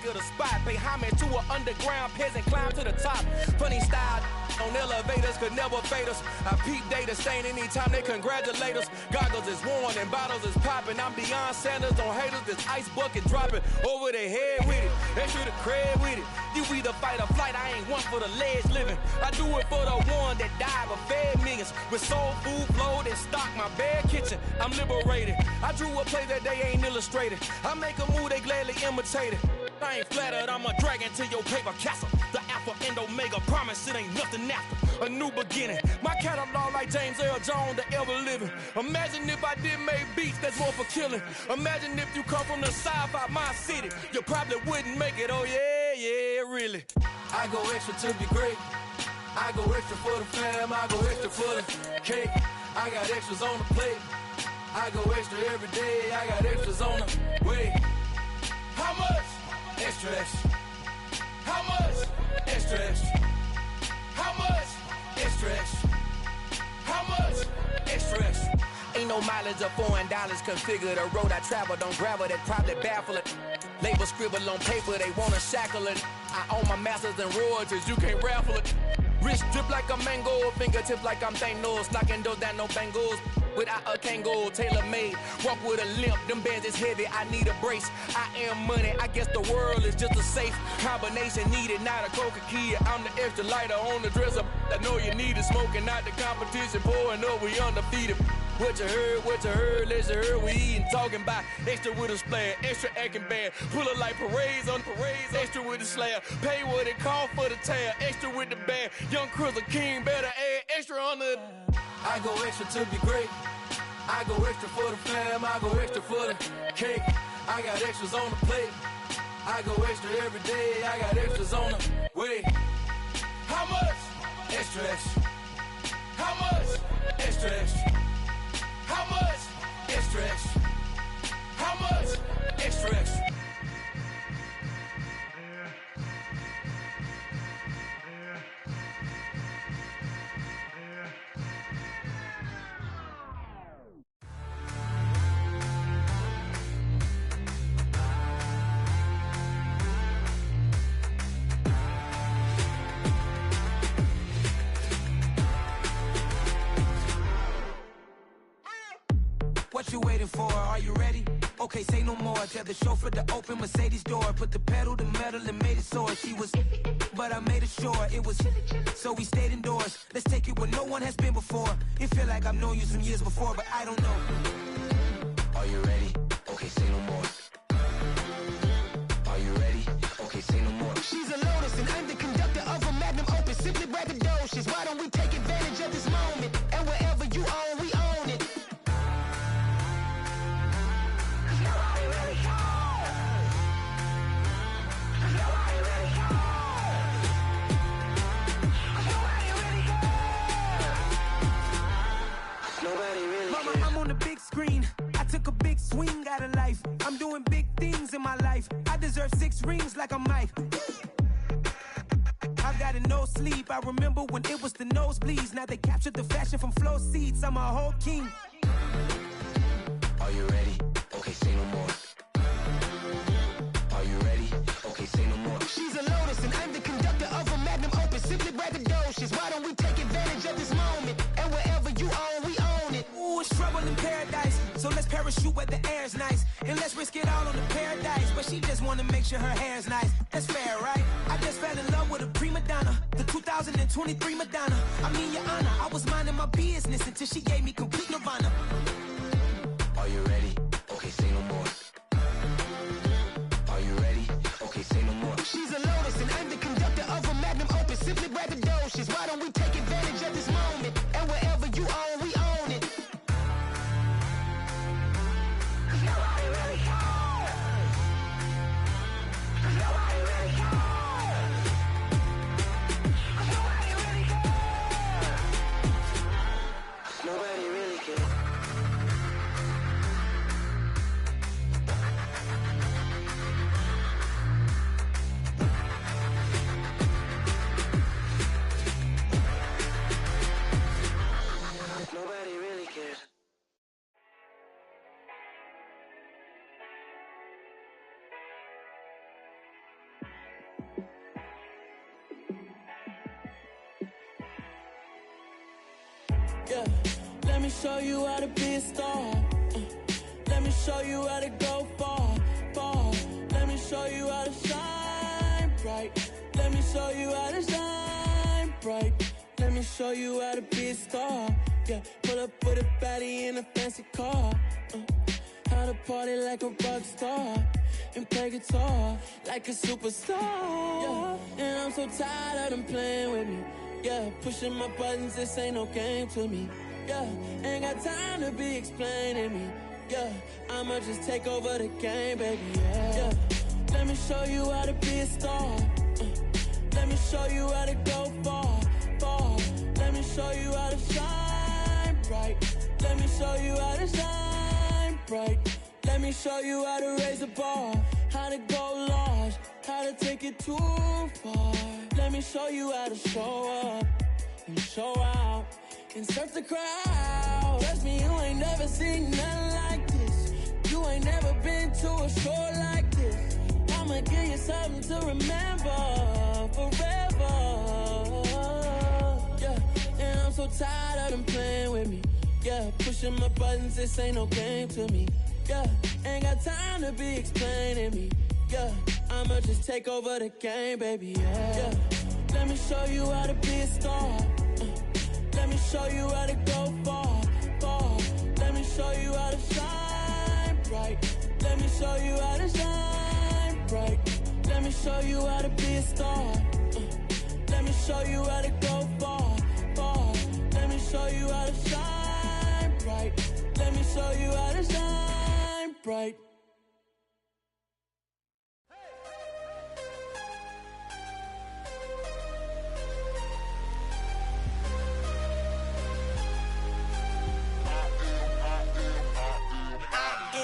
of the spot. Pay homage to an underground peasant, climb to the top. Funny style on elevators could never fade us. I peep data stain anytime they congratulate us. Goggles is worn and bottles is popping. I'm Deion Sanders on haters, this ice bucket dropping over their head with it. They should have cred with it. You either fight or flight, I ain't one for the ledge living. I do it for the one that died but fed millions. With soul food flowed and stock my bad kitchen. I'm liberated. I drew a play that they ain't illustrated. I make a move they gladly imitated. I ain't flattered, I'm a dragon to your paper castle. The Alpha and Omega, promise it ain't nothing after. A new beginning. My catalog like James Earl Jones, the ever living. Imagine if I did make beats that's more for killing. Imagine if you come from the south out my city. You probably wouldn't make it, oh yeah, really. I go extra to be great. I go extra for the fam, I go extra for the cake. I got extras on the plate. I go extra every day, I got extras on the way. How much? Extra, extra. How much? Extra, extra. How much? Extra, extra. How much? Extra, extra. Ain't no mileage of $4 configure the road I travel. Don't gravel, that probably baffle it. Label scribble on paper, they wanna shackle it. I own my masters and royalties, you can't raffle it. Wrist drip like a mango, fingertips like I'm Thanos. Knocking those down, no bangles. Without a Kango, tailor-made. Walk with a limp, them bands is heavy, I need a brace. I am money, I guess the world is just a safe combination needed, not a coca key. I'm the extra lighter on the dresser. I know you need it, smoking out the competition, pouring up, we undefeated. What you heard, let's hear we eating, talking about extra with a splash, extra acting bad, pull it like parades on parades, extra with the slab, pay what it cost for the tab, extra with the band, young Cruz a king, better add extra on the. I go extra to be great, I go extra for the fam, I go extra for the cake, I got extras on the plate, I go extra every day, I got extras on the way. How much? Extra, extra. How much? Extra, extra. How much? Extra, extra. How much? Extra, extra. What you waiting for? Are you ready? Okay, say no more. Tell the chauffeur to open Mercedes door. Put the pedal to metal and made it soar. She was, but I made it sure it was. So we stayed indoors. Let's take it where no one has been before. It feel like I've known you some years before, but I don't know. Are you ready? Okay, say no more. Are you ready? Okay, say no more. She's a Lotus and I'm the conductor of a Magnum Opus. Simply braggadocious. Why don't we take advantage of this moment? And wherever you own, we own it. Screen. I took a big swing out of life. I'm doing big things in my life. I deserve 6 rings like I'm Mike. I've got no sleep. I remember when it was the nosebleeds. Now they captured the fashion from flow seats. I'm a whole king. Are you ready? Okay, say no more. Are you ready? Okay, say no more. She's a Lotus and I'm the conductor of a Magnum Opus. Simply braggadocious. Why don't we take advantage of this moment? And wherever you own, we own it. Ooh, it's trouble in paradise. So let's parachute where the air's nice. And let's risk it all on the paradise. But she just wanna make sure her hair's nice. That's fair, right? I just fell in love with a prima donna. The 2023 Madonna. I mean, your honor, I was minding my business until she gave me complete nirvana. Are you ready? Okay, say no more. Are you ready? Okay, say no more. She's a Lotus and I'm the conductor of a Magnum Opus. Simply braggadocious. Why don't we take advantage of this moment? And wherever you own, we own it. Nobody really cares. Nobody really cares. Nobody really cares. Nobody really cares. Yeah, let me show you how to be a star. Let me show you how to go far, far. Let me show you how to shine bright. Let me show you how to shine bright. Let me show you how to be a star. Yeah, pull up with a baddie in a fancy car. How to party like a rock star and play guitar like a superstar. Yeah, and I'm so tired of them playing with me. Yeah, pushing my buttons, this ain't no game to me. Yeah, ain't got time to be explaining me. Yeah, I'ma just take over the game, baby. Yeah, let me show you how to be a star. Let me show you how to go far, far. Let me show you how to shine bright. Let me show you how to shine bright. Let me show you how to raise the bar, how to go large, how to take it too far. Let me show you how to show up and show out and surf the crowd. Trust me, you ain't never seen nothing like this. You ain't never been to a show like this. I'ma give you something to remember forever. Yeah, and I'm so tired of them playing with me. Yeah, pushing my buttons, this ain't no game to me. Yeah, ain't got time to be explaining me. Yeah, I'ma just take over the game, baby. Yeah, let me show you how to be a star. Let me show you how to go far, far. Let me show you how to shine bright. Let me show you how to shine bright. Let me show you how to be a star. Let me show you how to go far, far. Let me show you how to shine bright. Let me show you how to shine bright.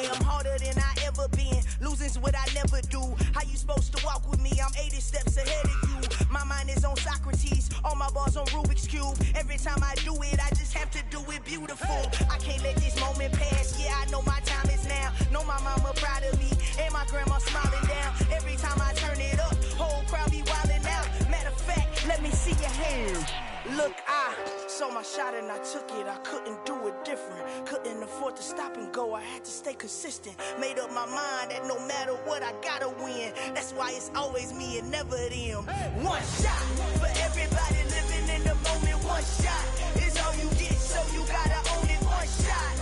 I'm harder than I ever been. Losing's what I never do. How you supposed to walk with me? I'm 80 steps ahead of you. My mind is on Socrates, all my bars on Rubik's Cube. Every time I do it, I just have to do it beautiful. I can't let this moment pass. Yeah, I know my time is now. Know my mama proud of me, and my grandma smiling down. Every time I turn it up, whole crowd be wildin' out. Matter of fact, let me see your hands. Look, I saw my shot and I took it. I couldn't do it different. Couldn't afford to stop and go. I had to stay consistent. Made up my mind that no matter what, I gotta win. That's why it's always me and never them. One shot for everybody living in the moment. One shot is all you get, so you gotta own it. One shot.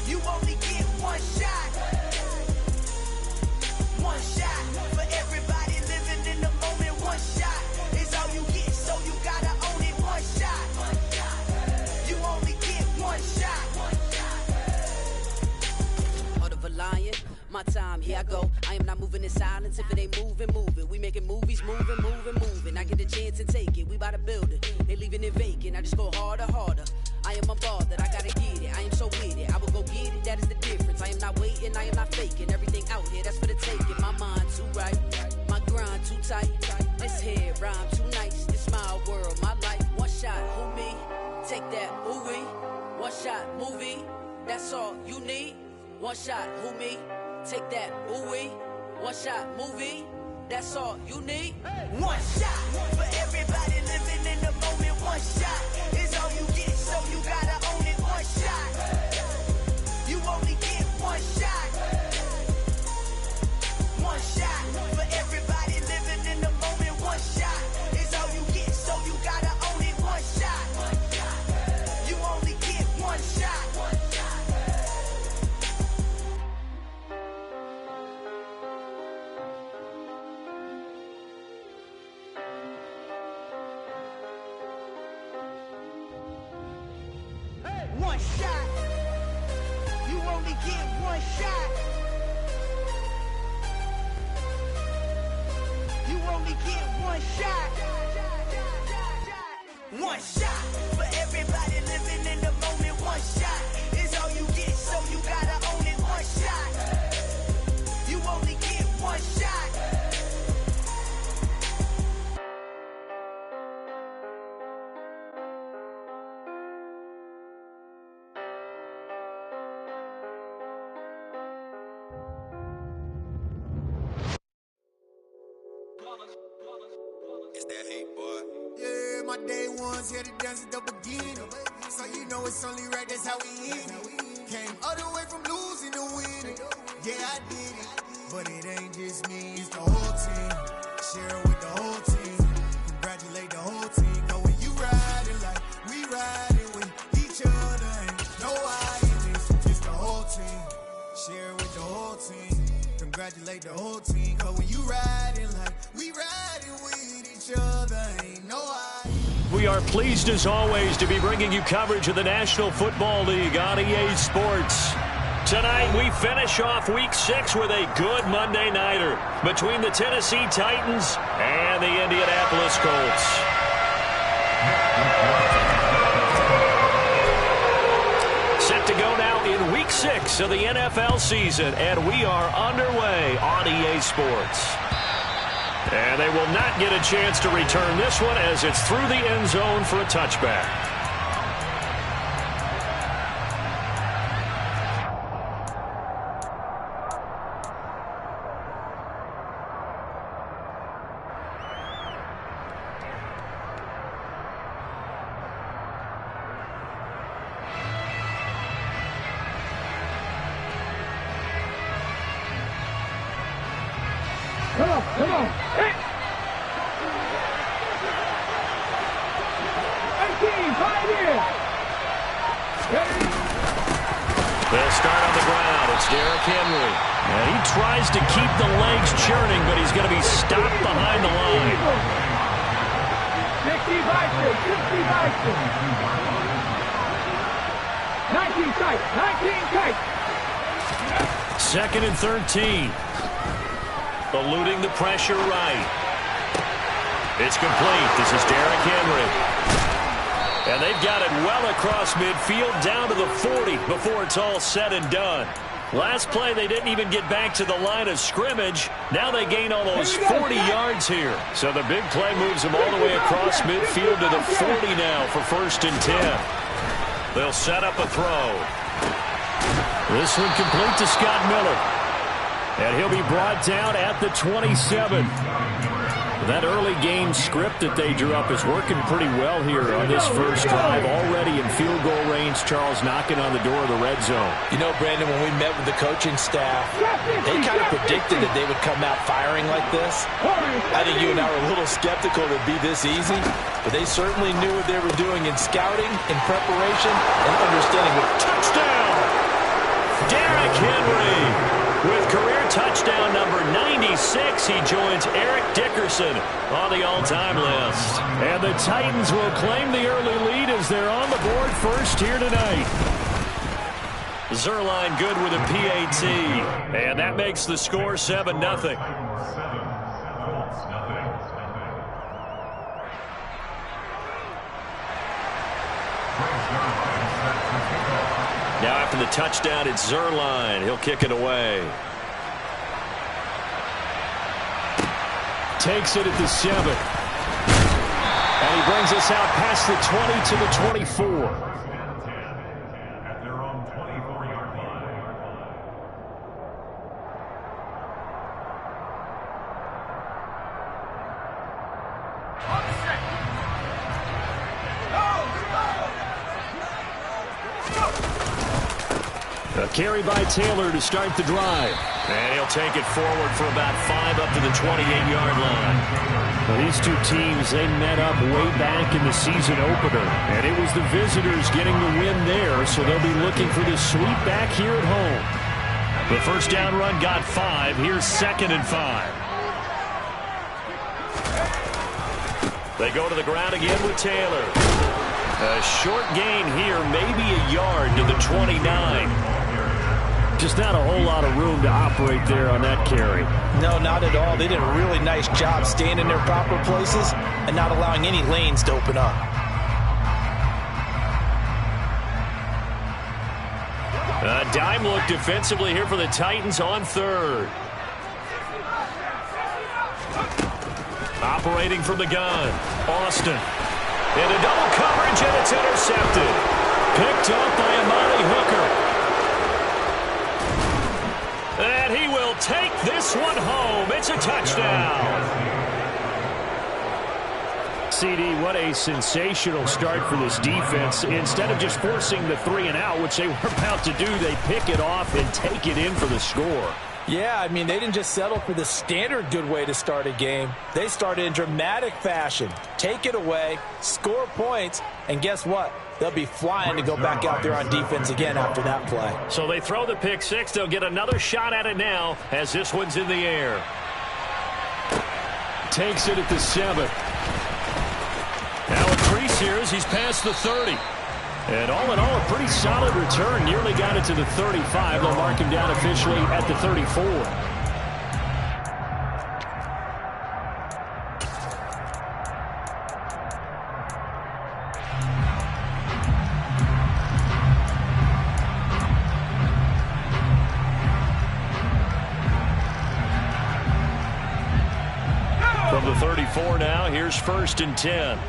You only get one shot. One shot for everybody living in the moment. One shot is all you get, so you gotta own it. One shot. You only get one shot. Heart of a lion, my time, here I go. I am not moving in silence. If it ain't moving, moving. We making movies, moving, moving, moving. I get a chance and take it. We bout to build it. They leaving it vacant. I just go harder, harder. I am a ball that I gotta get it. I am so with it. I will go get it. That is the difference. I am not waiting. I am not faking. Everything out here, that's for the taking. My mind too right. My grind too tight. This here rhyme too nice. This my world, my life. One shot, who me? Take that, ooh wee. One shot, movie. That's all you need. One shot, who me? Take that, ooh wee. One shot, movie. That's all you need. One shot for everybody living in the moment. One shot is all you get, so you gotta own it. One shot. You only get one shot. One shot for everybody living in the moment. One shot is all you get, so you gotta own it. One shot. You only get one shot. One shot. You only get one shot. You only get one shot. One shot for everybody living in the moment. One shot is all you get, so you gotta own it. One shot. You only get one shot. It's that hate, boy. Yeah, my day ones here to dance at the beginning. So you know it's only right, that's how we end it. Came all the way from losing to winning. Yeah, I did it. But it ain't just me, it's the whole team. Share it with the whole team. Congratulate the whole team. Cause when you riding like we riding with each other, ain't no hiding this. Just the whole team. Share it with the whole team. Congratulate the whole team. Cause when you riding like we riding with each other, ain't no hiding. We are pleased as always to be bringing you coverage of the National Football League on EA Sports. Tonight we finish off Week 6 with a good Monday nighter between the Tennessee Titans and the Indianapolis Colts. Set to go now in Week 6 of the NFL season, and we are underway on EA Sports. And they will not get a chance to return this one as it's through the end zone for a touchback. Come on. Hey. 18, 5 here. They'll start on the ground. It's Derrick Henry. And he tries to keep the legs churning, but he's going to be stopped behind the line. 60 Bison. 19 tight. 19 tight. Second and 13. Eluding the pressure right. It's complete. This is Derrick Henry. And they've got it well across midfield down to the 40 before it's all said and done. Last play, they didn't even get back to the line of scrimmage. Now they gain almost 40 yards here. So the big play moves them all the way across midfield to the 40 now for 1st and 10. They'll set up a throw. This one complete to Scott Miller. And he'll be brought down at the 27. That early game script that they drew up is working pretty well here on this first drive. Already in field goal range, Charles knocking on the door of the red zone. You know, Brandon, when we met with the coaching staff, they kind of predicted that they would come out firing like this. I think you and I were a little skeptical it would be this easy, but they certainly knew what they were doing in scouting, in preparation, and understanding what touchdown! Derrick Henry! With career touchdown number 96, he joins Eric Dickerson on the all-time list. And the Titans will claim the early lead as they're on the board first here tonight. Zerline good with a PAT. And that makes the score 7-0. Now after the touchdown, it's Zerline. He'll kick it away. Takes it at the 7. And he brings us out past the 20 to the 24. At their own 24-yard line. A carry by Taylor to start the drive. And he'll take it forward for about 5 up to the 28-yard line. Well, these two teams, they met up way back in the season opener. And it was the visitors getting the win there, so they'll be looking for the sweep back here at home. The first down run got 5. Here's 2nd and 5. They go to the ground again with Taylor. A short gain here, maybe a yard to the 29. Just not a whole lot of room to operate there on that carry. No, not at all. They did a really nice job staying in their proper places and not allowing any lanes to open up. A dime look defensively here for the Titans on 3rd. Operating from the gun, Austin. Into double coverage, and it's intercepted. Picked up by Amani Hooker. And he will take this one home. It's a touchdown. CD, what a sensational start for this defense. Instead of just forcing the 3-and-out, which they were about to do, they pick it off and take it in for the score. Yeah, I mean, they didn't just settle for the standard good way to start a game. They started in dramatic fashion. Take it away, score points, and guess what? They'll be flying to go back out there on defense again after that play. So they throw the pick six. They'll get another shot at it now as this one's in the air. Takes it at the 7. Now a crease here as he's past the 30. And all in all, a pretty solid return. Nearly got it to the 35. They'll mark him down officially at the 34. From the 34 now, here's 1st and 10.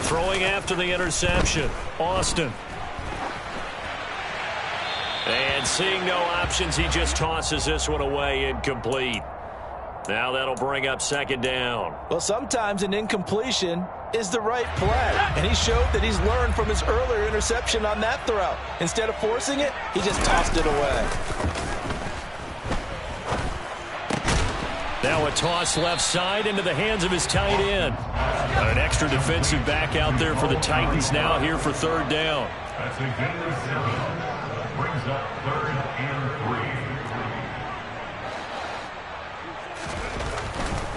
Throwing after the interception, Austin. And seeing no options, he just tosses this one away, incomplete. Now that'll bring up 2nd down. Well, sometimes an incompletion is the right play. And he showed that he's learned from his earlier interception on that throw. Instead of forcing it, he just tossed it away. Now a toss left side into the hands of his tight end. An extra defensive back out there for the Titans now here for 3rd down. That's a gain of 7. Brings up 3rd and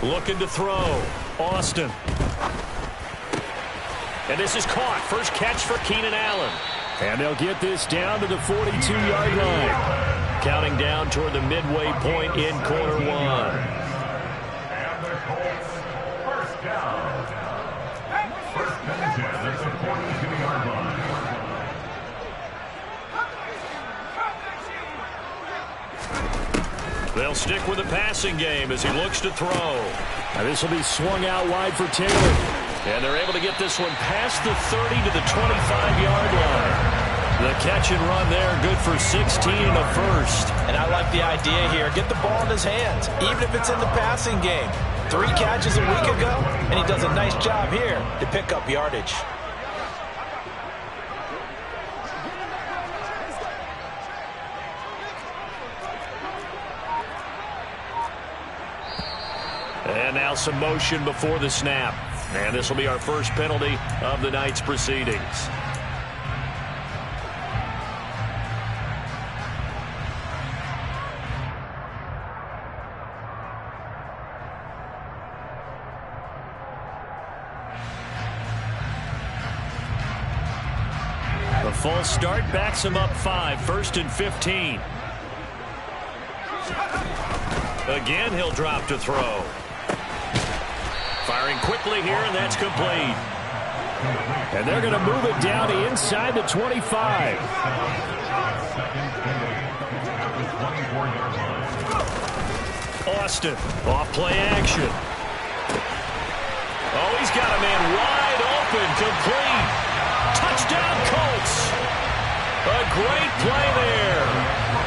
3. Looking to throw. Austin. And this is caught. First catch for Keenan Allen. And they'll get this down to the 42-yard line. Counting down toward the midway point in quarter 1. First down. First and 10 at the 42-yard line. They'll stick with the passing game as he looks to throw. Now this will be swung out wide for Taylor. And they're able to get this one past the 30 to the 25-yard line. The catch and run there, good for 16 and a first. And I like the idea here. Get the ball in his hands, even if it's in the passing game. 3 catches a week ago, and he does a nice job here to pick up yardage. And now some motion before the snap. And this will be our first penalty of the night's proceedings. The false start backs him up 5, 1st and 15. Again, he'll drop to throw. Firing quickly here, and that's complete. And they're going to move it down to inside the 25. Austin, off play action. Oh, he's got a man wide open, complete. Touchdown, Colts. A great play there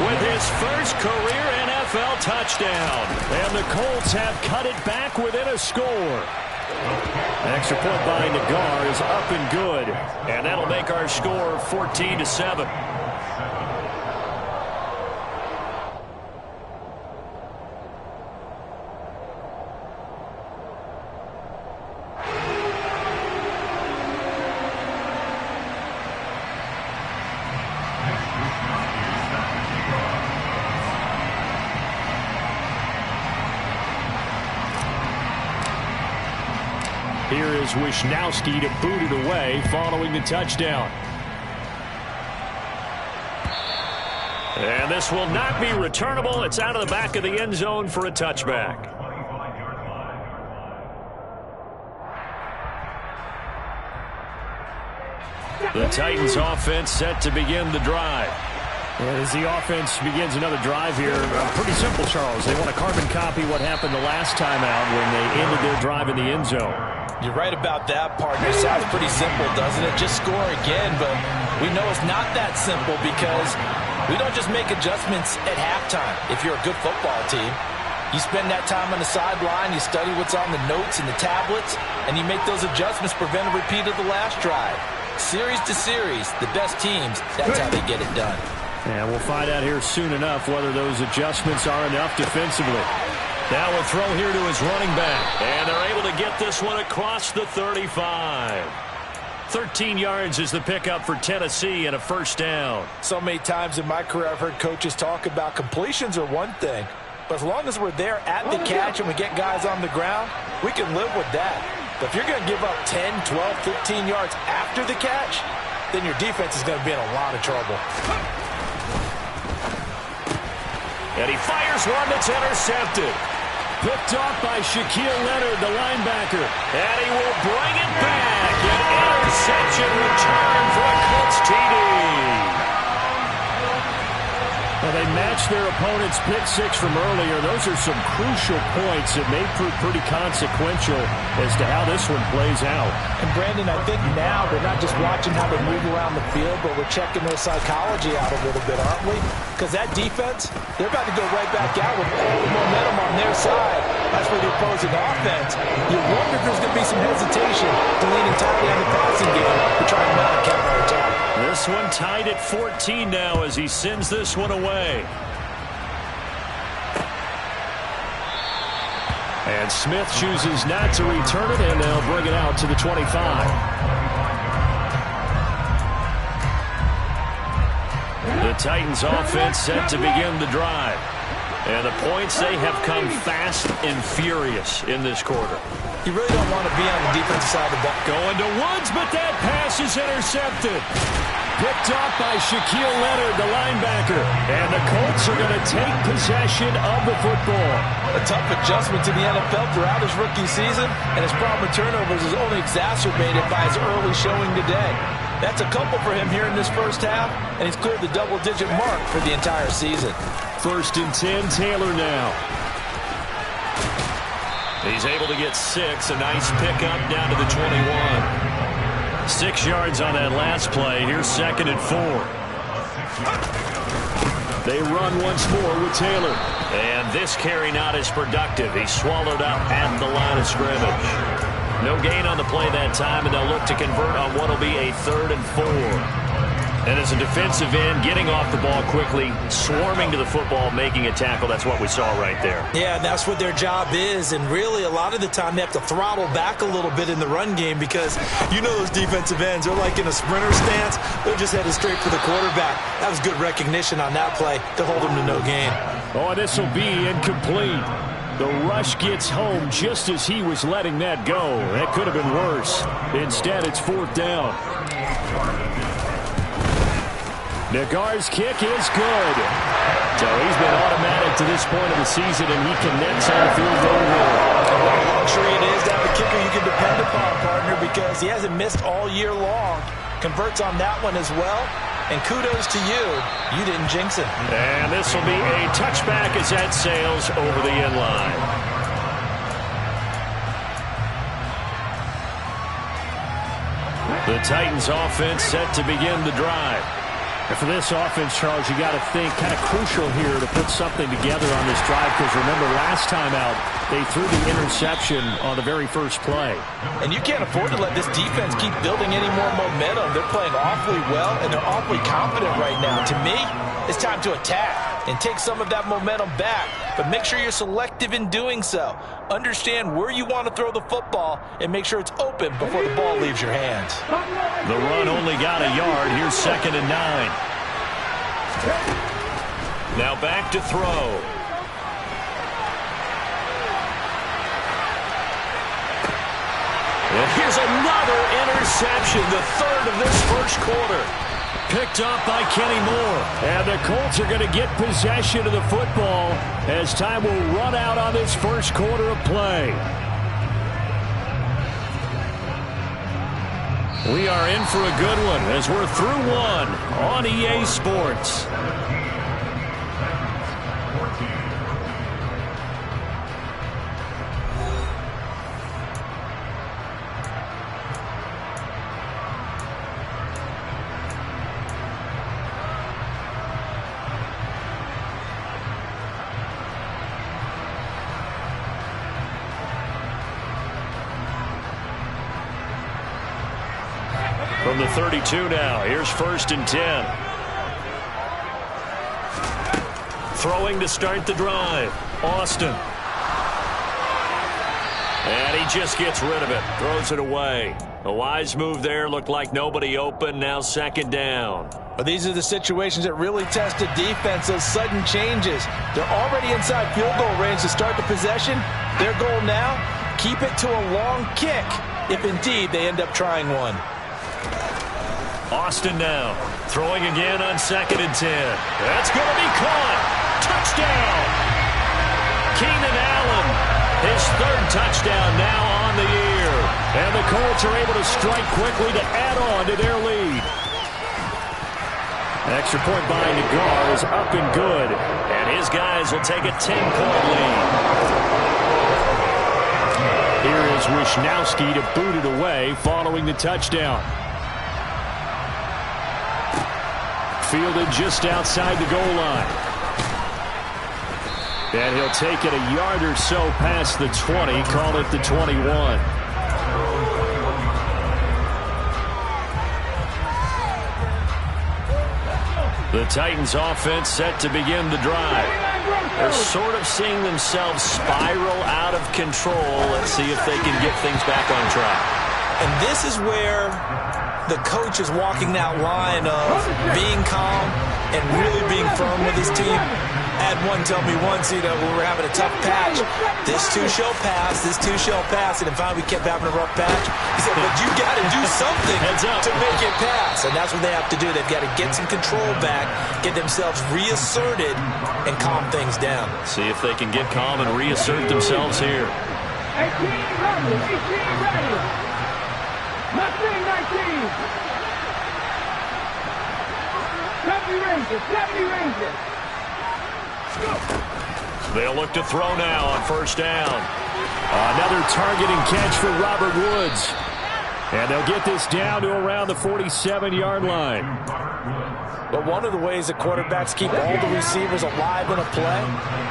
with his first career NFL touchdown. And the Colts have cut it back within a score. An extra point by Nagar is up and good. And that'll make our score 14-7. Here is Wisnowski to boot it away following the touchdown. And this will not be returnable. It's out of the back of the end zone for a touchback. The Titans offense set to begin the drive. As the offense begins another drive here, pretty simple, Charles. They want to carbon copy what happened the last time out when they ended their drive in the end zone. You're right about that, partner. It sounds pretty simple, doesn't it? Just score again, but we know it's not that simple because we don't just make adjustments at halftime if you're a good football team. You spend that time on the sideline, you study what's on the notes and the tablets, and you make those adjustments, prevent a repeat of the last drive. Series to series, the best teams, that's how they get it done. And we'll find out here soon enough whether those adjustments are enough defensively. Now we'll throw here to his running back, and they're able to get this one across the 35. 13 yards is the pickup for Tennessee and a first down. So many times in my career I've heard coaches talk about completions are one thing, but as long as we're there at the catch and we get guys on the ground, we can live with that. But if you're going to give up 10, 12, 15 yards after the catch, then your defense is going to be in a lot of trouble. And he fires one that's intercepted. Picked off by Shaquille Leonard, the linebacker. And he will bring it back. An interception return for a Colts TD. Well, they matched their opponent's pick six from earlier. Those are some crucial points that may prove pretty consequential as to how this one plays out. And, Brandon, I think now we're not just watching how they move around the field, but we're checking their psychology out a little bit, aren't we? Because that defense, they're about to go right back out with all the momentum on their side. That's for the opposing offense. You wonder if there's going to be some hesitation to lean entirely on the passing game to try and mount a counterattack. This one tied at 14 now as he sends this one away. And Smith chooses not to return it, and they'll bring it out to the 25. The Titans offense set to begin the drive. And the points, they have come fast and furious in this quarter. You really don't want to be on the defensive side of the ball. Going to Woods, but that pass is intercepted. Picked off by Shaquille Leonard, the linebacker. And the Colts are going to take possession of the football. A tough adjustment to the NFL throughout his rookie season, and his problem with turnovers is only exacerbated by his early showing today. That's a couple for him here in this first half, and he's cleared the double-digit mark for the entire season. 1st and 10, Taylor now. He's able to get 6. A nice pickup down to the 21. 6 yards on that last play. Here's 2nd and 4. They run once more with Taylor. And this carry not as productive. He's swallowed up at the line of scrimmage. No gain on the play that time, and they'll look to convert on what will be a 3rd and 4. And as a defensive end, getting off the ball quickly, swarming to the football, making a tackle, that's what we saw right there. Yeah, that's what their job is. And really, a lot of the time, they have to throttle back a little bit in the run game because you know those defensive ends, they're like in a sprinter stance. They're just headed straight for the quarterback. That was good recognition on that play to hold him to no gain. Oh, this will be incomplete. The rush gets home just as he was letting that go. That could have been worse. Instead, it's 4th down. Nagar's kick is good. So he's been automatic to this point of the season, and he connects on the field goal. What a luxury it is to have a kicker you can depend upon, partner, because he hasn't missed all year long. Converts on that one as well. And kudos to you. You didn't jinx it. And this will be a touchback as that sails over the end line. The Titans offense set to begin the drive. And for this offense, Charles, you got to think kind of crucial here to put something together on this drive, because remember last time out they threw the interception on the very first play. And you can't afford to let this defense keep building any more momentum. They're playing awfully well, and they're awfully confident right now. To me, it's time to attack and take some of that momentum back, but make sure you're selective in doing so. Understand where you want to throw the football and make sure it's open before the ball leaves your hands. The run only got a yard. Here's 2nd and 9. Now back to throw. And here's another interception, the 3rd of this first quarter. Picked off by Kenny Moore. And the Colts are going to get possession of the football as time will run out on this first quarter of play. We are in for a good one as we're through one on EA Sports. From the 32 now, here's 1st and 10. Throwing to start the drive, Austin. And he just gets rid of it, throws it away. A wise move there, looked like nobody open, now 2nd down. Well, these are the situations that really test a defense, those sudden changes. They're already inside field goal range to start the possession. Their goal now, keep it to a long kick, if indeed they end up trying one. Austin now, throwing again on 2nd and 10. That's going to be caught. Touchdown! Keenan Allen, his 3rd touchdown now on the year. And the Colts are able to strike quickly to add on to their lead. Extra point by Nagar is up and good. And his guys will take a 10-point lead. Here is Wisnowski to boot it away following the touchdown. Fielded just outside the goal line. And he'll take it a yard or so past the 20, call it the 21. The Titans offense set to begin the drive. They're sort of seeing themselves spiral out of control. Let's see if they can get things back on track. And this is where the coach is walking that line of being calm and really being firm with his team. I had one tell me once, when we were having a tough patch, this too shall pass, this too shall pass, and then finally we kept having a rough patch. He said, but you got to do something to make it pass, and that's what they have to do. They've got to get some control back, get themselves reasserted, and calm things down. See if they can get calm and reassert themselves here. 18 ready, 18 ready. Nothing 19. 70 Rangers. They'll look to throw now on 1st down. Another targeting catch for Robert Woods. And they'll get this down to around the 47-yard line. But one of the ways that quarterbacks keep all the receivers alive in a play,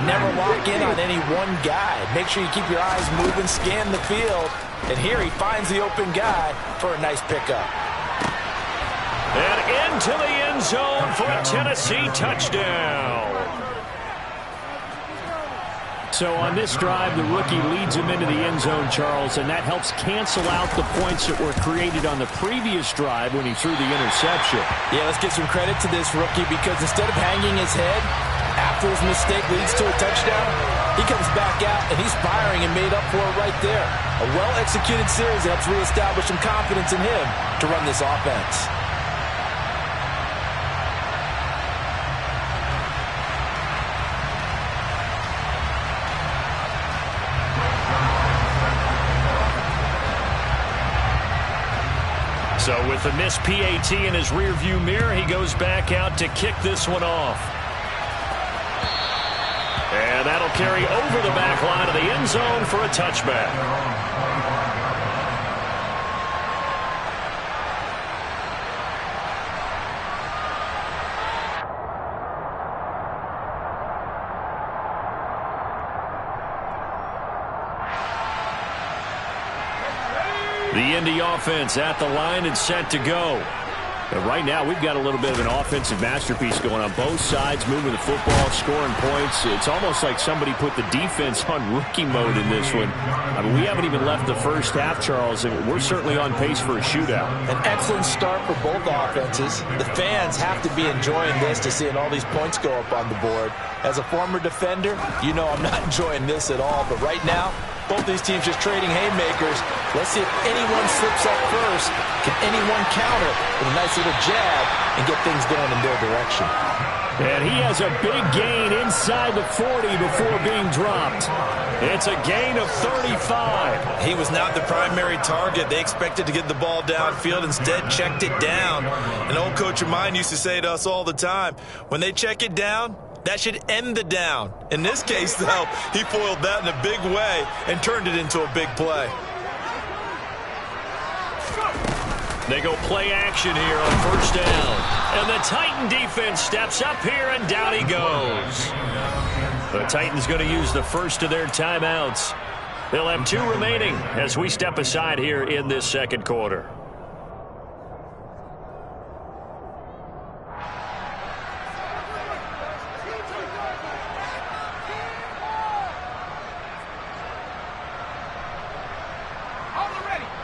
never lock in on any one guy. Make sure you keep your eyes moving, scan the field. And here he finds the open guy for a nice pickup. And into the end zone for a Tennessee touchdown. So on this drive, the rookie leads him into the end zone, Charles, and that helps cancel out the points that were created on the previous drive when he threw the interception. Yeah, let's give some credit to this rookie because instead of hanging his head after his mistake leads to a touchdown, he comes back out and he's firing and made up for it right there. A well-executed series that helps reestablish some confidence in him to run this offense. So with the missed PAT in his rearview mirror, he goes back out to kick this one off. And that'll carry over the back line of the end zone for a touchback. The Indy offense at the line and set to go. And right now, we've got a little bit of an offensive masterpiece going on. Both sides moving the football, scoring points. It's almost like somebody put the defense on rookie mode in this one. I mean, we haven't even left the first half, Charles, and we're certainly on pace for a shootout. An excellent start for both offenses. The fans have to be enjoying this to seeing all these points go up on the board. As a former defender, you know I'm not enjoying this at all. But right now, both these teams just trading haymakers. Let's see if anyone slips up first. Can anyone counter with a nice little jab and get things going in their direction? And he has a big gain inside the 40 before being dropped. It's a gain of 35. He was not the primary target. They expected to get the ball downfield. Instead, checked it down. An old coach of mine used to say to us all the time, when they check it down, that should end the down. In this case, though, he foiled that in a big way and turned it into a big play. They go play action here on first down. And the Titan defense steps up here, and down he goes. The Titans going to use the first of their timeouts. They'll have 2 remaining as we step aside here in this second quarter.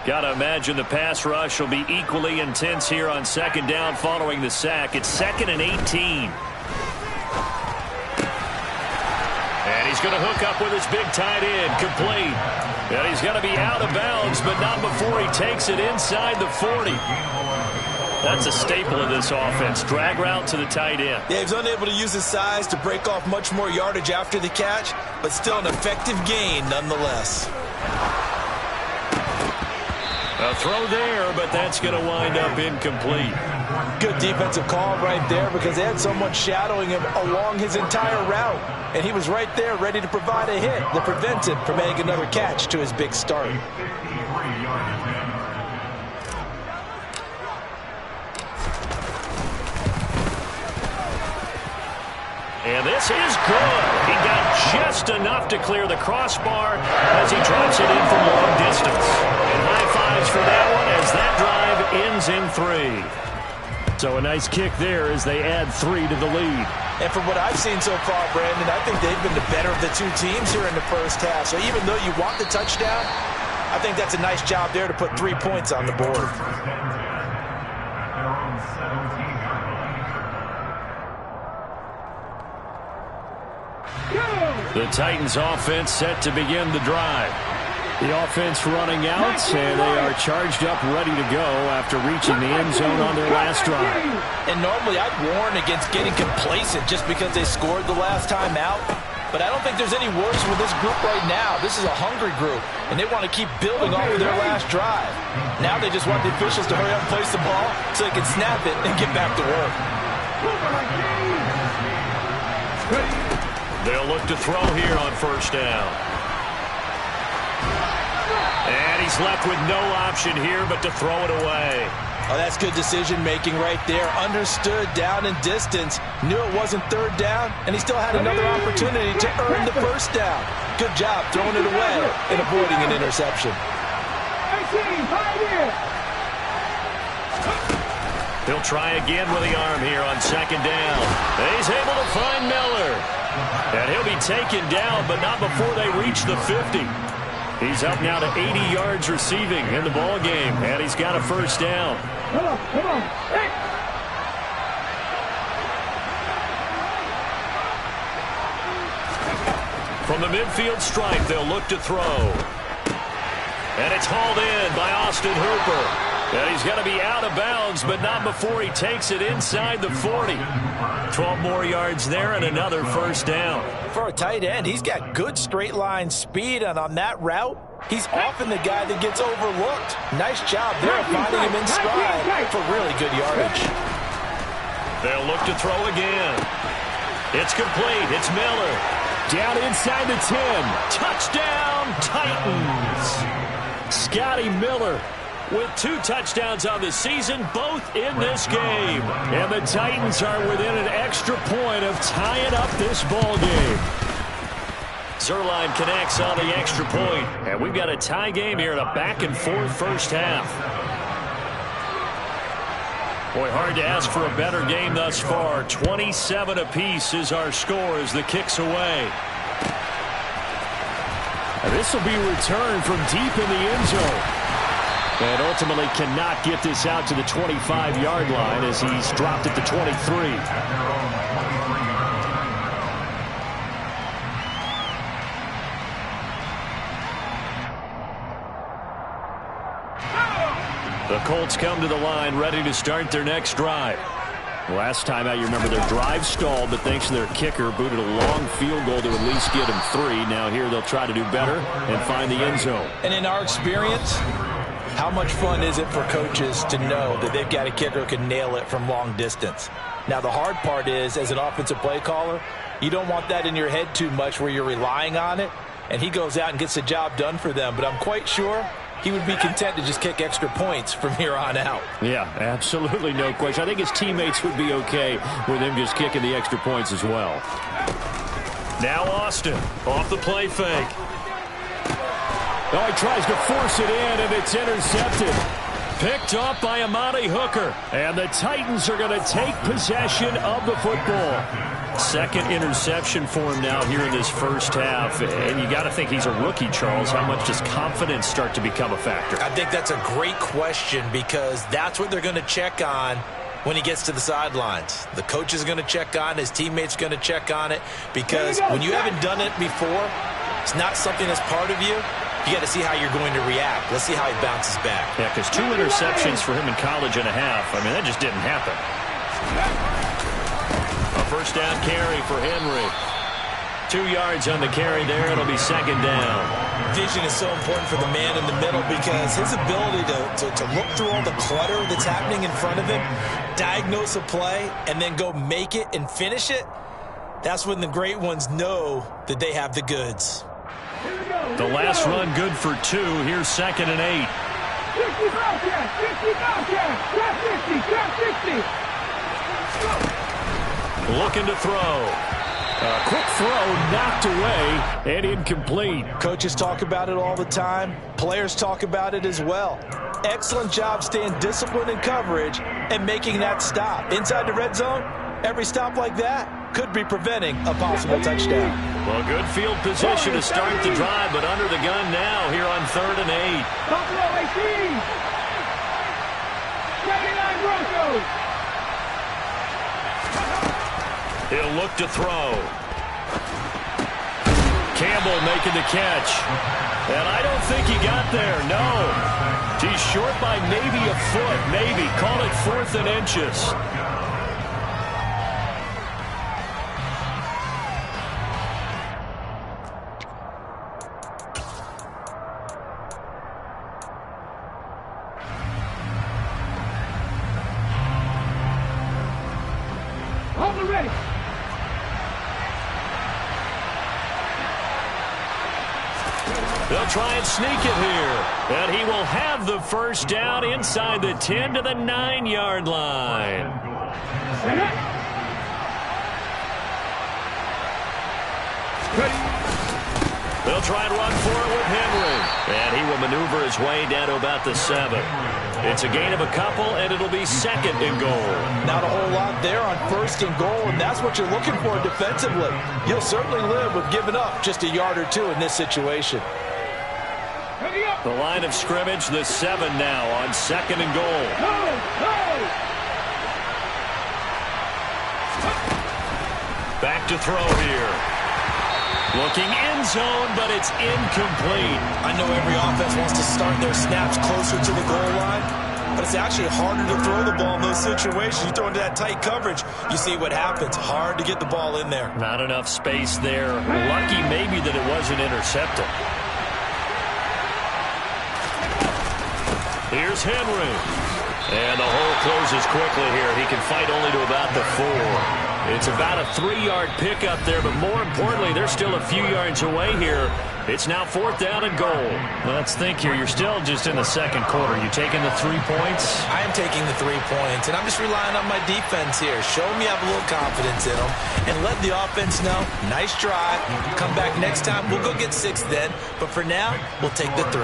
Gotta imagine the pass rush will be equally intense here on second down following the sack. It's 2nd and 18. And he's going to hook up with his big tight end, complete. And he's going to be out of bounds, but not before he takes it inside the 40. That's a staple of this offense. Drag route to the tight end. Yeah, he's unable to use his size to break off much more yardage after the catch, but still an effective gain nonetheless. A throw there, but that's going to wind up incomplete. Good defensive call right there because they had someone shadowing him along his entire route. And he was right there ready to provide a hit that prevents him from making another catch to his big start. And this is good. He got just enough to clear the crossbar as he drops it in from long distance. And high fives for that one as that drive ends in 3. So a nice kick there as they add 3 to the lead. And from what I've seen so far, Brandon, I think they've been the better of the two teams here in the first half. So even though you want the touchdown, I think that's a nice job there to put 3 points on the board. The Titans offense set to begin the drive. The offense running out, and they are charged up, ready to go after reaching the end zone on their last drive. And normally I'd warn against getting complacent just because they scored the last time out. But I don't think there's any worse with this group right now. This is a hungry group, and they want to keep building off of their last drive. Now they just want the officials to hurry up and place the ball so they can snap it and get back to work. They'll look to throw here on first down. And he's left with no option here but to throw it away. Oh, that's good decision-making right there. Understood down and distance. Knew it wasn't third down, and he still had another opportunity to earn the first down. Good job throwing it away and avoiding an interception. He'll try again with the arm here on second down. And he's able to find Miller. And he'll be taken down, but not before they reach the 50. He's up now to 80 yards receiving in the ball game, and he's got a first down. Come on. Hey. From the midfield stripe, they'll look to throw. And it's hauled in by Austin Hooper. And he's going to be out of bounds, but not before he takes it inside the 40. 12 more yards there and another first down. For a tight end, he's got good straight line speed, and on that route, he's often the guy that gets overlooked. Nice job there finding him in stride for really good yardage. They'll look to throw again. It's complete. It's Miller. Down inside the 10. Touchdown, Titans. Scotty Miller with 2 touchdowns on the season, both in this game. And the Titans are within an extra point of tying up this ball game. Zerline connects on the extra point. And we've got a tie game here in a back-and-forth first half. Boy, hard to ask for a better game thus far. 27 apiece is our score as the kick's away. And this will be returned from deep in the end zone. And ultimately cannot get this out to the 25-yard line as he's dropped it to 23. The Colts come to the line ready to start their next drive. Last time out, you remember their drive stalled, but thanks to their kicker, booted a long field goal to at least get them 3. Now here they'll try to do better and find the end zone. And in our experience, how much fun is it for coaches to know that they've got a kicker who can nail it from long distance? Now, the hard part is, as an offensive play caller, you don't want that in your head too much where you're relying on it, and he goes out and gets the job done for them. But I'm quite sure he would be content to just kick extra points from here on out. Yeah, absolutely no question. I think his teammates would be okay with him just kicking the extra points as well. Now Austin off the play fake. Oh, he tries to force it in, and it's intercepted. Picked off by Amani Hooker. And the Titans are going to take possession of the football. Second interception for him now here in this first half. And you got to think he's a rookie, Charles. How much does confidence start to become a factor? I think that's a great question because that's what they're going to check on when he gets to the sidelines. The coach is going to check on, his teammates going to check on it, because when you haven't done it before, it's not something that's part of you. You got to see how you're going to react. Let's see how he bounces back. Yeah, because 2 interceptions for him in college and a half. I mean, that just didn't happen. A first down carry for Henry. 2 yards on the carry there. It'll be second down. Vision is so important for the man in the middle because his ability to look through all the clutter that's happening in front of him, diagnose a play, and then go make it and finish it, that's when the great ones know that they have the goods. The last run good for 2. Here's second and 8. 60 Bobcat, 60 Bobcat, trap 50, trap 60. Looking to throw. A quick throw knocked away and incomplete. Coaches talk about it all the time. Players talk about it as well. Excellent job staying disciplined in coverage and making that stop. Inside the red zone, every stop like that could be preventing a possible touchdown. Well, good field position to start the drive, but under the gun now here on 3rd and 8. Buffalo 18. 79 Broncos. He'll look to throw. Campbell making the catch. And I don't think he got there, no. He's short by maybe a foot, maybe. Call it 4th and inches. Hold it ready. They'll try and sneak it here. And he will have the first down inside the 10 to the 9-yard line. They'll try and run for it with Henry. And he will maneuver his way down to about the 7. It's a gain of a couple, and it'll be second and goal. Not a whole lot there on 1st and goal, and that's what you're looking for defensively. You'll certainly live with giving up just a yard or 2 in this situation. The line of scrimmage, the 7 now on 2nd and goal. Back to throw here. Looking end zone, but it's incomplete. I know every offense wants to start their snaps closer to the goal line, but it's actually harder to throw the ball in those situations. You throw into that tight coverage, you see what happens. Hard to get the ball in there. Not enough space there. Lucky maybe that it wasn't intercepted. Here's Henry. And the hole closes quickly here. He can fight only to about the 4. It's about a 3-yard pickup there, but more importantly, they're still a few yards away here. It's now 4th down and goal. Let's think here. You're still just in the 2nd quarter. You taking the 3 points? I am taking the 3 points, and I'm just relying on my defense here. Show them you have a little confidence in them, and let the offense know, nice try. Come back next time. We'll go get 6 then, but for now, we'll take the 3.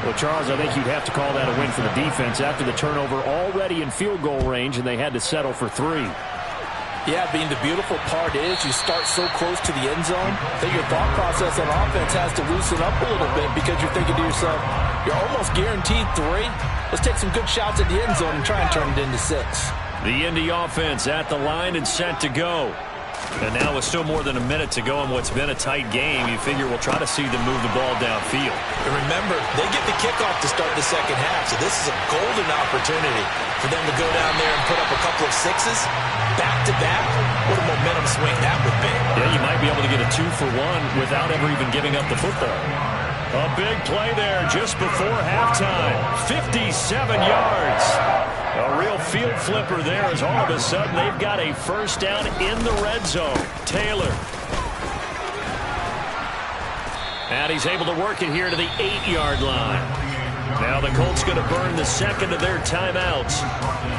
Well, Charles, I think you'd have to call that a win for the defense after the turnover already in field goal range, and they had to settle for 3. Yeah, being the beautiful part is you start so close to the end zone that your thought process on offense has to loosen up a little bit because you're thinking to yourself, you're almost guaranteed 3. Let's take some good shots at the end zone and try and turn it into 6. The Indy offense at the line and set to go. And now with still more than a minute to go in what's been a tight game, you figure we'll try to see them move the ball downfield. And remember, they get the kickoff to start the second half, so this is a golden opportunity for them to go down there and put up a couple of 6s back-to-back. What a momentum swing that would be. Yeah, you might be able to get a 2-for-1 without ever even giving up the football. A big play there just before halftime. 57 yards. A real field flipper there as all of a sudden they've got a first down in the red zone. Taylor. And he's able to work it here to the 8-yard line. Now the Colts going to burn the second of their timeouts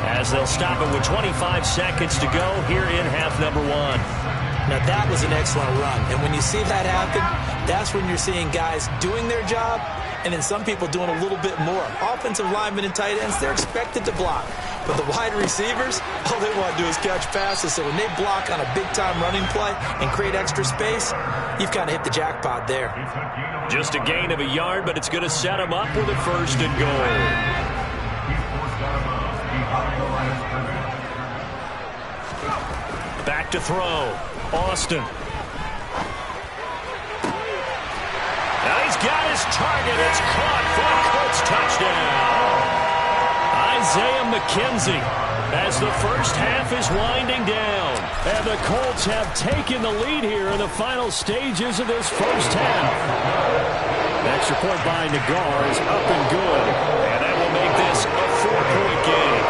as they'll stop it with 25 seconds to go here in half number 1. Now that was an excellent run, and when you see that happen, that's when you're seeing guys doing their job and then some people doing a little bit more. Offensive linemen and tight ends, they're expected to block. But the wide receivers, all they want to do is catch passes. So when they block on a big-time running play and create extra space, you've kind of hit the jackpot there. Just a gain of a yard, but it's going to set him up with a 1st and goal. Back to throw. Austin. Now he's got his target. It's caught for a Colts touchdown. Isaiah McKenzie as the first half is winding down. And the Colts have taken the lead here in the final stages of this first half. An extra point by Nagar is up and good. And that will make this a 4-point game.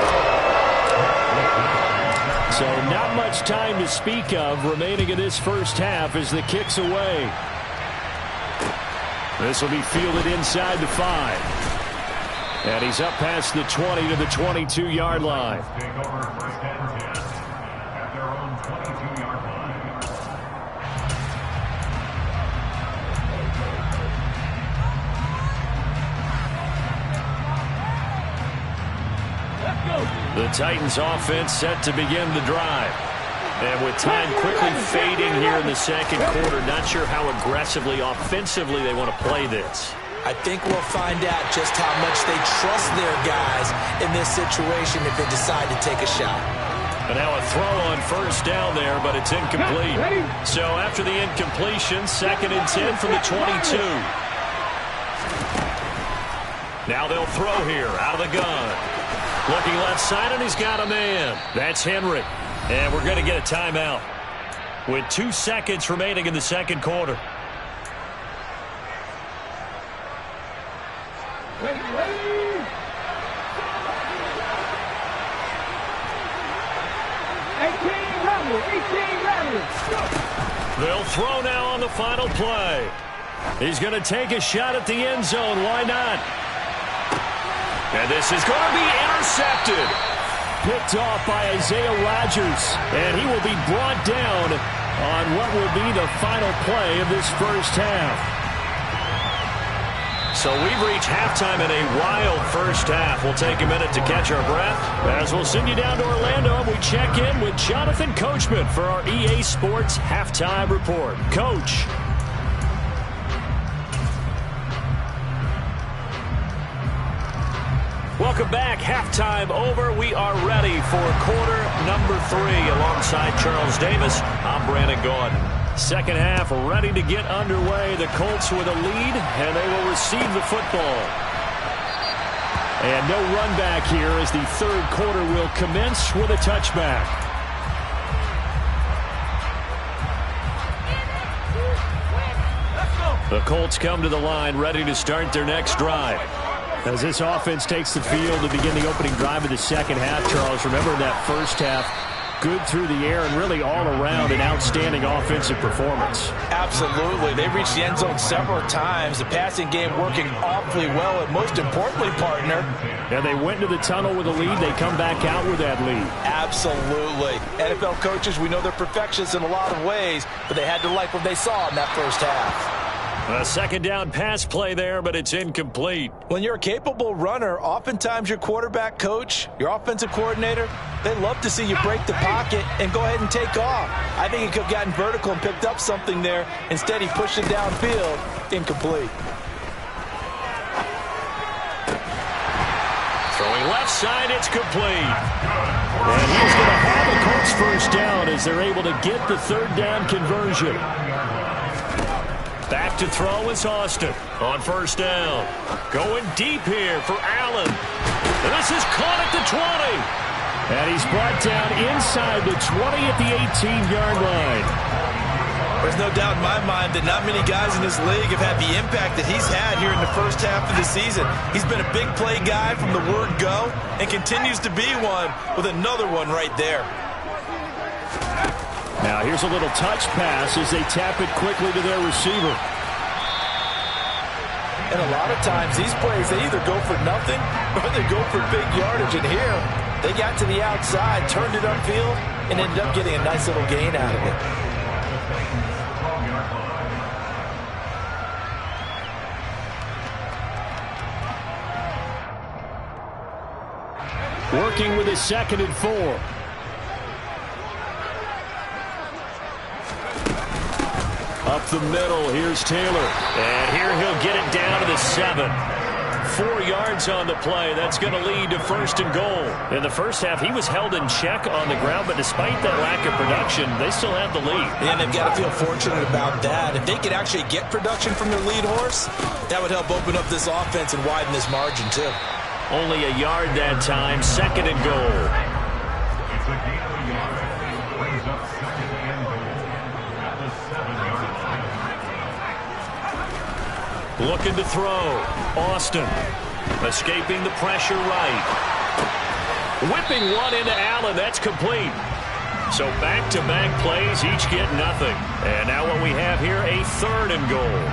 So not much time to speak of remaining in this first half as the kick's away. This will be fielded inside the 5. And he's up past the 20 to the 22-yard line. Take over first and 10 at their own 22-yard line. The Titans offense set to begin the drive. And with time quickly fading here in the second quarter, not sure how aggressively, offensively they want to play this. I think we'll find out just how much they trust their guys in this situation if they decide to take a shot. And now a throw on 1st down there, but it's incomplete. So after the incompletion, 2nd and 10 from the 22. Now they'll throw here out of the gun. Looking left side, and he's got a man. That's Henry. And we're going to get a timeout with 2 seconds remaining in the second quarter. They'll throw now on the final play. He's going to take a shot at the end zone. Why not? And this is going to be intercepted. Picked off by Isaiah Rodgers. And he will be brought down on what will be the final play of this first half. So we've reached halftime in a wild first half. We'll take a minute to catch our breath as we'll send you down to Orlando and we check in with Jonathan Coachman for our EA Sports Halftime Report. Coach. Welcome back. Halftime over. We are ready for quarter number 3 alongside Charles Davis. I'm Brandon Gordon. Second half ready to get underway. The Colts with a lead, and they will receive the football. And no run back here as the third quarter will commence with a touchback. The Colts come to the line ready to start their next drive. As this offense takes the field to begin the opening drive of the second half, Charles, remember in that first half, good through the air and really all around an outstanding offensive performance. Absolutely. They reached the end zone several times. The passing game working awfully well, and most importantly, partner. And they went into the tunnel with a lead. They come back out with that lead. Absolutely. NFL coaches, we know they're perfectionists in a lot of ways, but they had to like what they saw in that first half. A second down pass play there, but it's incomplete. When you're a capable runner, oftentimes your quarterback coach, your offensive coordinator, they love to see you break the pocket and go ahead and take off. I think he could have gotten vertical and picked up something there. Instead, he pushed it downfield. Incomplete. Throwing left side, it's complete. And he's going to have the Colts first down as they're able to get the third down conversion. Back to throw is Austin on first down. Going deep here for Allen. And this is caught at the 20. And he's brought down inside the 20 at the 18-yard line. There's no doubt in my mind that not many guys in this league have had the impact that he's had here in the first half of the season. He's been a big play guy from the word go and continues to be one with another one right there. Now here's a little touch pass as they tap it quickly to their receiver. And a lot of times these plays, they either go for nothing or they go for big yardage. And here, they got to the outside, turned it upfield, and ended up getting a nice little gain out of it. working with a 2nd and 4. Up the middle, here's Taylor. And here he'll get it down to the 7. 4 yards on the play. That's going to lead to 1st and goal. In the first half, he was held in check on the ground, but despite that lack of production, they still have the lead. And they've got to feel fortunate about that. If they could actually get production from their lead horse, that would help open up this offense and widen this margin, too. Only a yard that time, 2nd and goal. It's a gain of a yard. Brings up 2nd and goal at the 7-yard line. Looking to throw. Austin escaping the pressure right. Whipping one into Allen. That's complete. So back-to-back plays, each get nothing. And now what we have here, a 3rd and goal.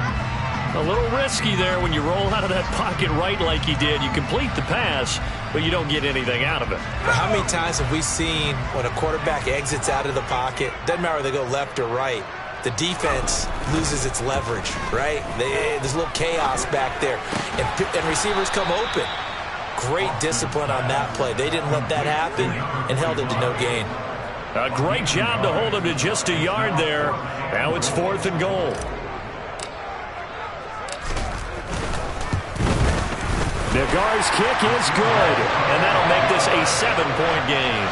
A little risky there when you roll out of that pocket right like he did. You complete the pass, but you don't get anything out of it. How many times have we seen when a quarterback exits out of the pocket, doesn't matter whether they go left or right, the defense loses its leverage, right? There's a little chaos back there, and receivers come open. Great discipline on that play. They didn't let that happen and held it to no gain. A great job to hold him to just a yard there. Now it's 4th and goal. Nagar's kick is good, and that'll make this a 7-point game.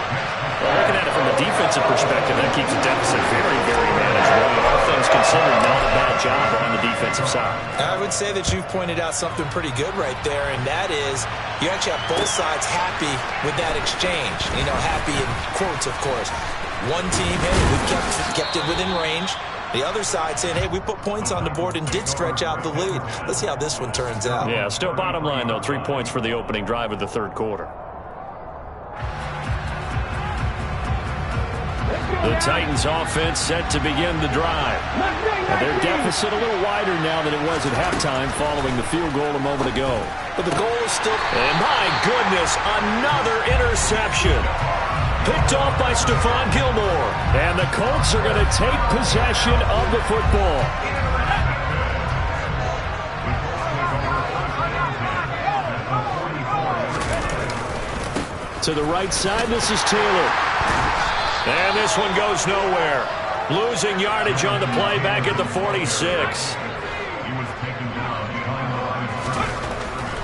Well, looking at it from a defensive perspective, that keeps the deficit very, very manageable. All things considered, not a bad job on the defensive side. I would say that you've pointed out something pretty good right there, and that is you actually have both sides happy with that exchange. You know, happy in quotes, of course. One team, hey, we kept it within range. The other side saying, hey, we put points on the board and did stretch out the lead. Let's see how this one turns out. Yeah, still bottom line, though, 3 points for the opening drive of the 3rd quarter. The Titans offense set to begin the drive. And their deficit a little wider now than it was at halftime following the field goal a moment ago. But the goal is still... And my goodness, another interception. Picked off by Stephon Gilmore. And the Colts are going to take possession of the football. To the right side, this is Taylor. And this one goes nowhere. Losing yardage on the play back at the 46.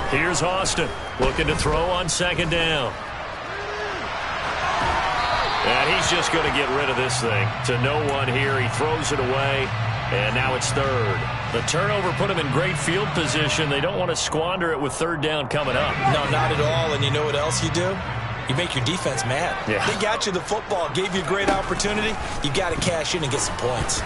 Here's Austin looking to throw on 2nd down. And he's just going to get rid of this thing. To no one here. He throws it away. And now it's 3rd. The turnover put him in great field position. They don't want to squander it with 3rd down coming up. No, not at all. And you know what else you do? You make your defense mad. Yeah. They got you the football, gave you a great opportunity. You got to cash in and get some points.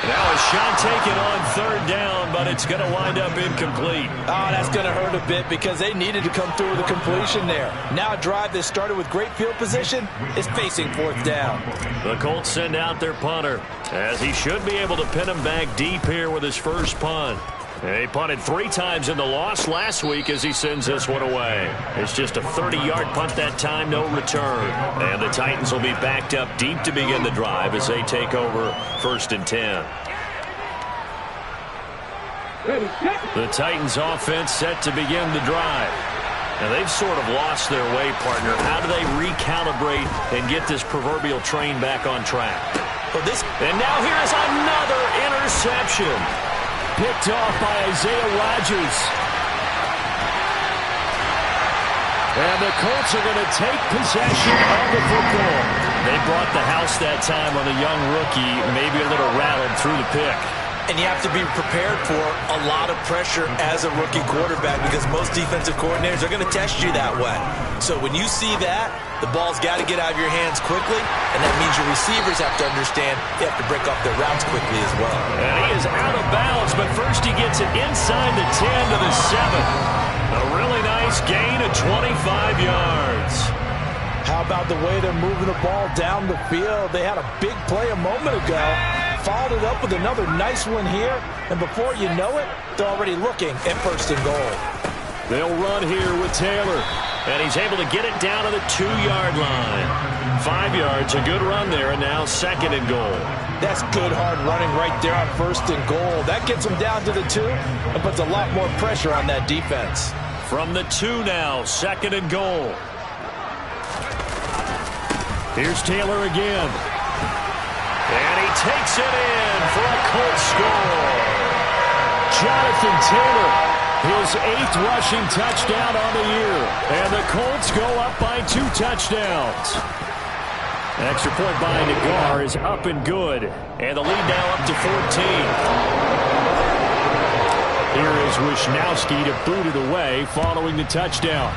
Now a shot taken on 3rd down, but it's going to wind up incomplete. Oh, that's going to hurt a bit because they needed to come through with a completion there. Now a drive that started with great field position is facing 4th down. The Colts send out their punter, as he should be able to pin him back deep here with his first punt. He punted 3 times in the loss last week as he sends this one away. It's just a 30-yard punt that time, no return. And the Titans will be backed up deep to begin the drive as they take over 1st and 10. The Titans offense set to begin the drive. Now they've sort of lost their way, partner. How do they recalibrate and get this proverbial train back on track? And now here's another interception. Picked off by Isaiah Rodgers. And the Colts are going to take possession of the football. They brought the house that time on the young rookie, maybe a little rattled through the pick. And you have to be prepared for a lot of pressure as a rookie quarterback because most defensive coordinators are going to test you that way. So when you see that, the ball's got to get out of your hands quickly, and that means your receivers have to understand they have to break off their routes quickly as well. And he is out of bounds, but first he gets it inside the 10 to the 7. A really nice gain of 25 yards. How about the way they're moving the ball down the field? They had a big play a moment ago. Followed it up with another nice one here, and before you know it, they're already looking at 1st and goal. They'll run here with Taylor, and he's able to get it down to the 2-yard line. 5 yards, a good run there, and now 2nd and goal. That's good hard running right there on 1st and goal. That gets them down to the 2 and puts a lot more pressure on that defense. From the 2 now, 2nd and goal. Here's Taylor again. And he takes it in for a Colts score. Jonathan Taylor, his 8th rushing touchdown on the year. And the Colts go up by 2 touchdowns. An extra point by Nagar is up and good. And the lead now up to 14. Here is Wisnowski to boot it away following the touchdown.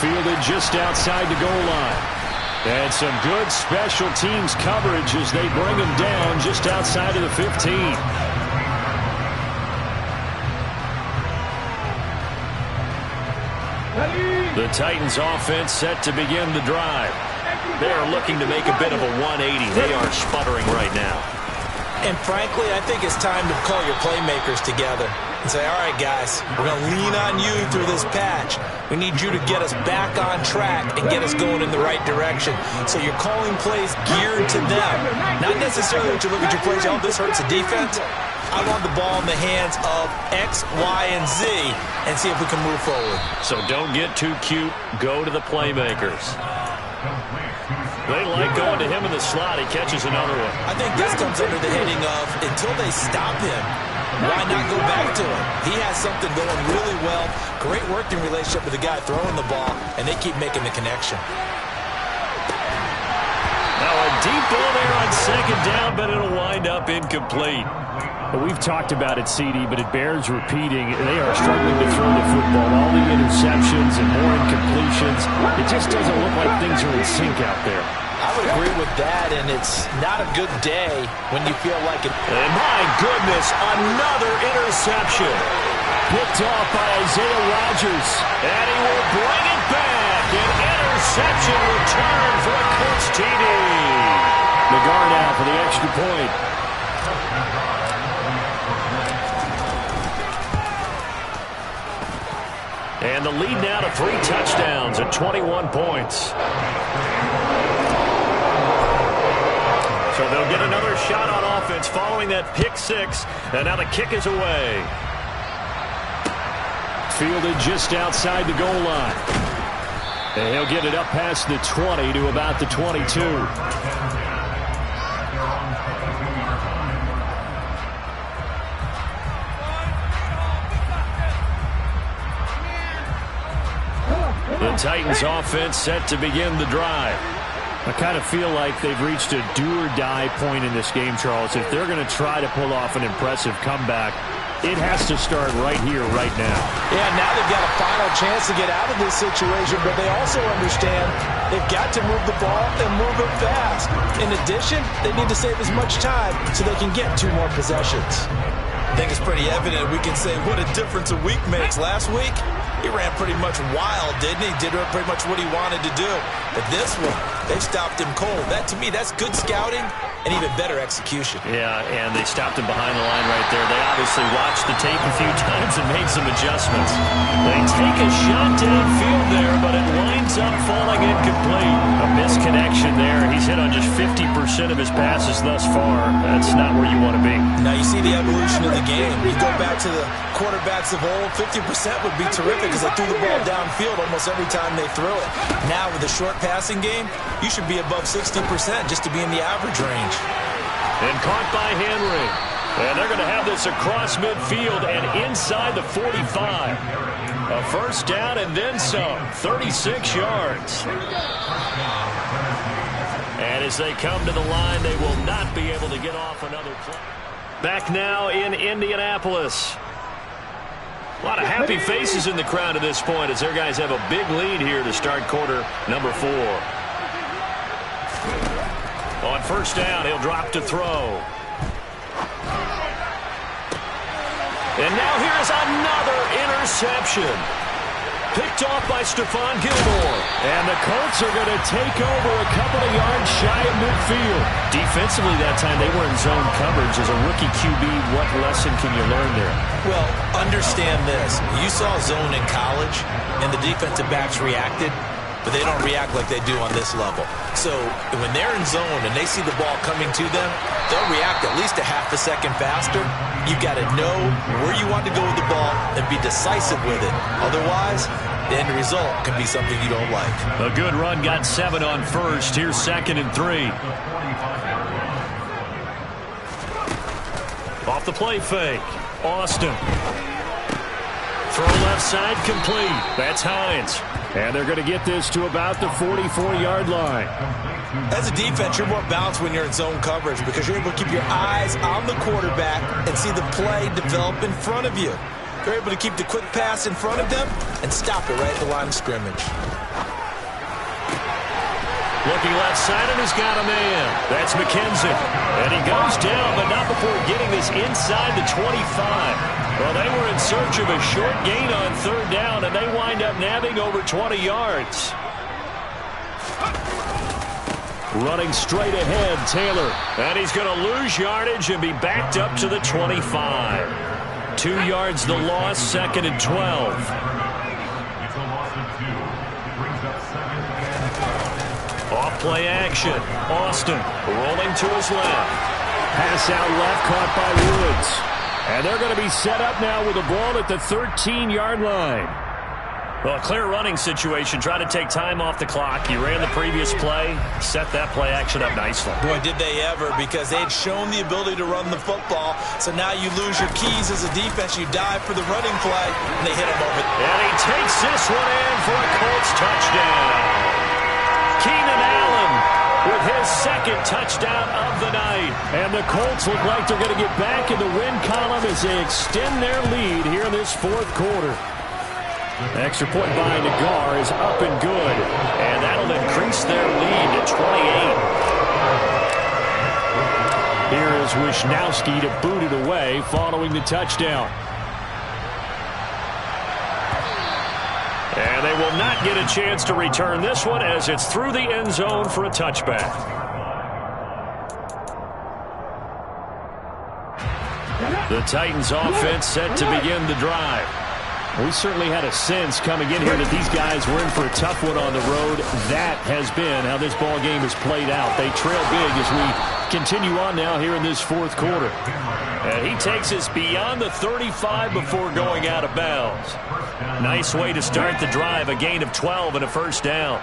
Fielded just outside the goal line. And some good special teams coverage as they bring him down just outside of the 15. The Titans offense set to begin the drive. They are looking to make a bit of a 180. They are sputtering right now. And frankly, I think it's time to call your playmakers together and say, all right, guys, we're going to lean on you through this patch. We need you to get us back on track and get us going in the right direction. So you're calling plays geared to them. Not necessarily that you look at your plays, oh, this hurts the defense. I want the ball in the hands of X, Y, and Z and see if we can move forward. So don't get too cute. Go to the playmakers. They like going to him in the slot. He catches another one. I think this comes under the heading of until they stop him, why not go back to him? He has something going really well. Great working relationship with the guy throwing the ball, and they keep making the connection. Now a deep ball there on 2nd down, but it'll wind up incomplete. We've talked about it, CD, but it bears repeating. They are struggling to throw the football. All the interceptions and more incompletions. It just doesn't look like things are in sync out there. I would agree with that, and it's not a good day when you feel like it. And my goodness, another interception. Picked off by Isaiah Rodgers. And he will bring it back. An interception return for a Colts TD. Nagar now for the extra point. And the lead now to 3 touchdowns at 21 points. So they'll get another shot on offense following that pick 6. And now the kick is away. Fielded just outside the goal line. And he'll get it up past the 20 to about the 22. The Titans offense set to begin the drive. I kind of feel like they've reached a do-or-die point in this game, Charles. If they're going to try to pull off an impressive comeback, it has to start right here, right now. Yeah, now they've got a final chance to get out of this situation, but they also understand they've got to move the ball and move it fast. In addition, they need to save as much time so they can get 2 more possessions. I think it's pretty evident we can say what a difference a week makes. Last week, he ran pretty much wild, didn't he? Did pretty much what he wanted to do. But this one, they stopped him cold. That, to me, that's good scouting and even better execution. Yeah, and they stopped him behind the line right there. They obviously watched the tape a few times and made some adjustments. They take a shot downfield there, but it winds up falling incomplete. A misconnection there. He's hit on just 50% of his passes thus far. That's not where you want to be. Now you see the evolution of the game. You go back to the quarterbacks of old, 50% would be terrific because they threw the ball downfield almost every time they threw it. Now with the short passing game, you should be above 60% just to be in the average range. And caught by Henry. And they're going to have this across midfield and inside the 45. A first down and then some. 36 yards. And as they come to the line, they will not be able to get off another play. Back now in Indianapolis. A lot of happy faces in the crowd at this point as their guys have a big lead here to start quarter number 4. On first down, he'll drop to throw. And now here's another interception. Picked off by Stephon Gilmore. And the Colts are going to take over a couple of yards shy of midfield. Defensively that time, they were in zone coverage. As a rookie QB, what lesson can you learn there? Well, understand this. You saw zone in college, and the defensive backs reacted. but they don't react like they do on this level. So when they're in zone and they see the ball coming to them, they'll react at least a half a second faster. You've got to know where you want to go with the ball and be decisive with it. Otherwise, the end result can be something you don't like. A good run got 7 on first. Here's 2nd and 3. Off the play fake. Austin. Throw left side complete. That's Hines. And they're going to get this to about the 44-yard line. As a defense, you're more balanced when you're in zone coverage because you're able to keep your eyes on the quarterback and see the play develop in front of you. You're able to keep the quick pass in front of them and stop it right at the line of scrimmage. Looking left side, and he's got a man. That's McKenzie. And he goes down, but not before getting this inside the 25. Well, they were in search of a short gain on 3rd down, and they wind up nabbing over 20 yards. Running straight ahead, Taylor. And he's going to lose yardage and be backed up to the 25. 2 yards the loss, 2nd and 12. It's a loss of 2. Brings up 2nd and 12. Off play action. Austin rolling to his left. Pass out left, caught by Woods. And they're going to be set up now with the ball at the 13-yard line. Well, a clear running situation. Try to take time off the clock. You ran the previous play, set that play action up nicely. Boy, did they ever, because they had shown the ability to run the football. So now you lose your keys as a defense. You dive for the running play, and they hit him over. And he takes this one in for a Colts touchdown. Keenan Allen with his 2nd touchdown of the night. And the Colts look like they're going to get back in the win column as they extend their lead here in this 4th quarter. Extra point by Nagar is up and good. And that'll increase their lead to 28. Here is Wisnowski to boot it away following the touchdown. And they will not get a chance to return this one as it's through the end zone for a touchback. The Titans offense set to begin the drive. We certainly had a sense coming in here that these guys were in for a tough one on the road. That has been how this ball game has played out. They trail big as we continue on now here in this 4th quarter. And he takes us beyond the 35 before going out of bounds. Nice way to start the drive. A gain of 12 and a 1st down.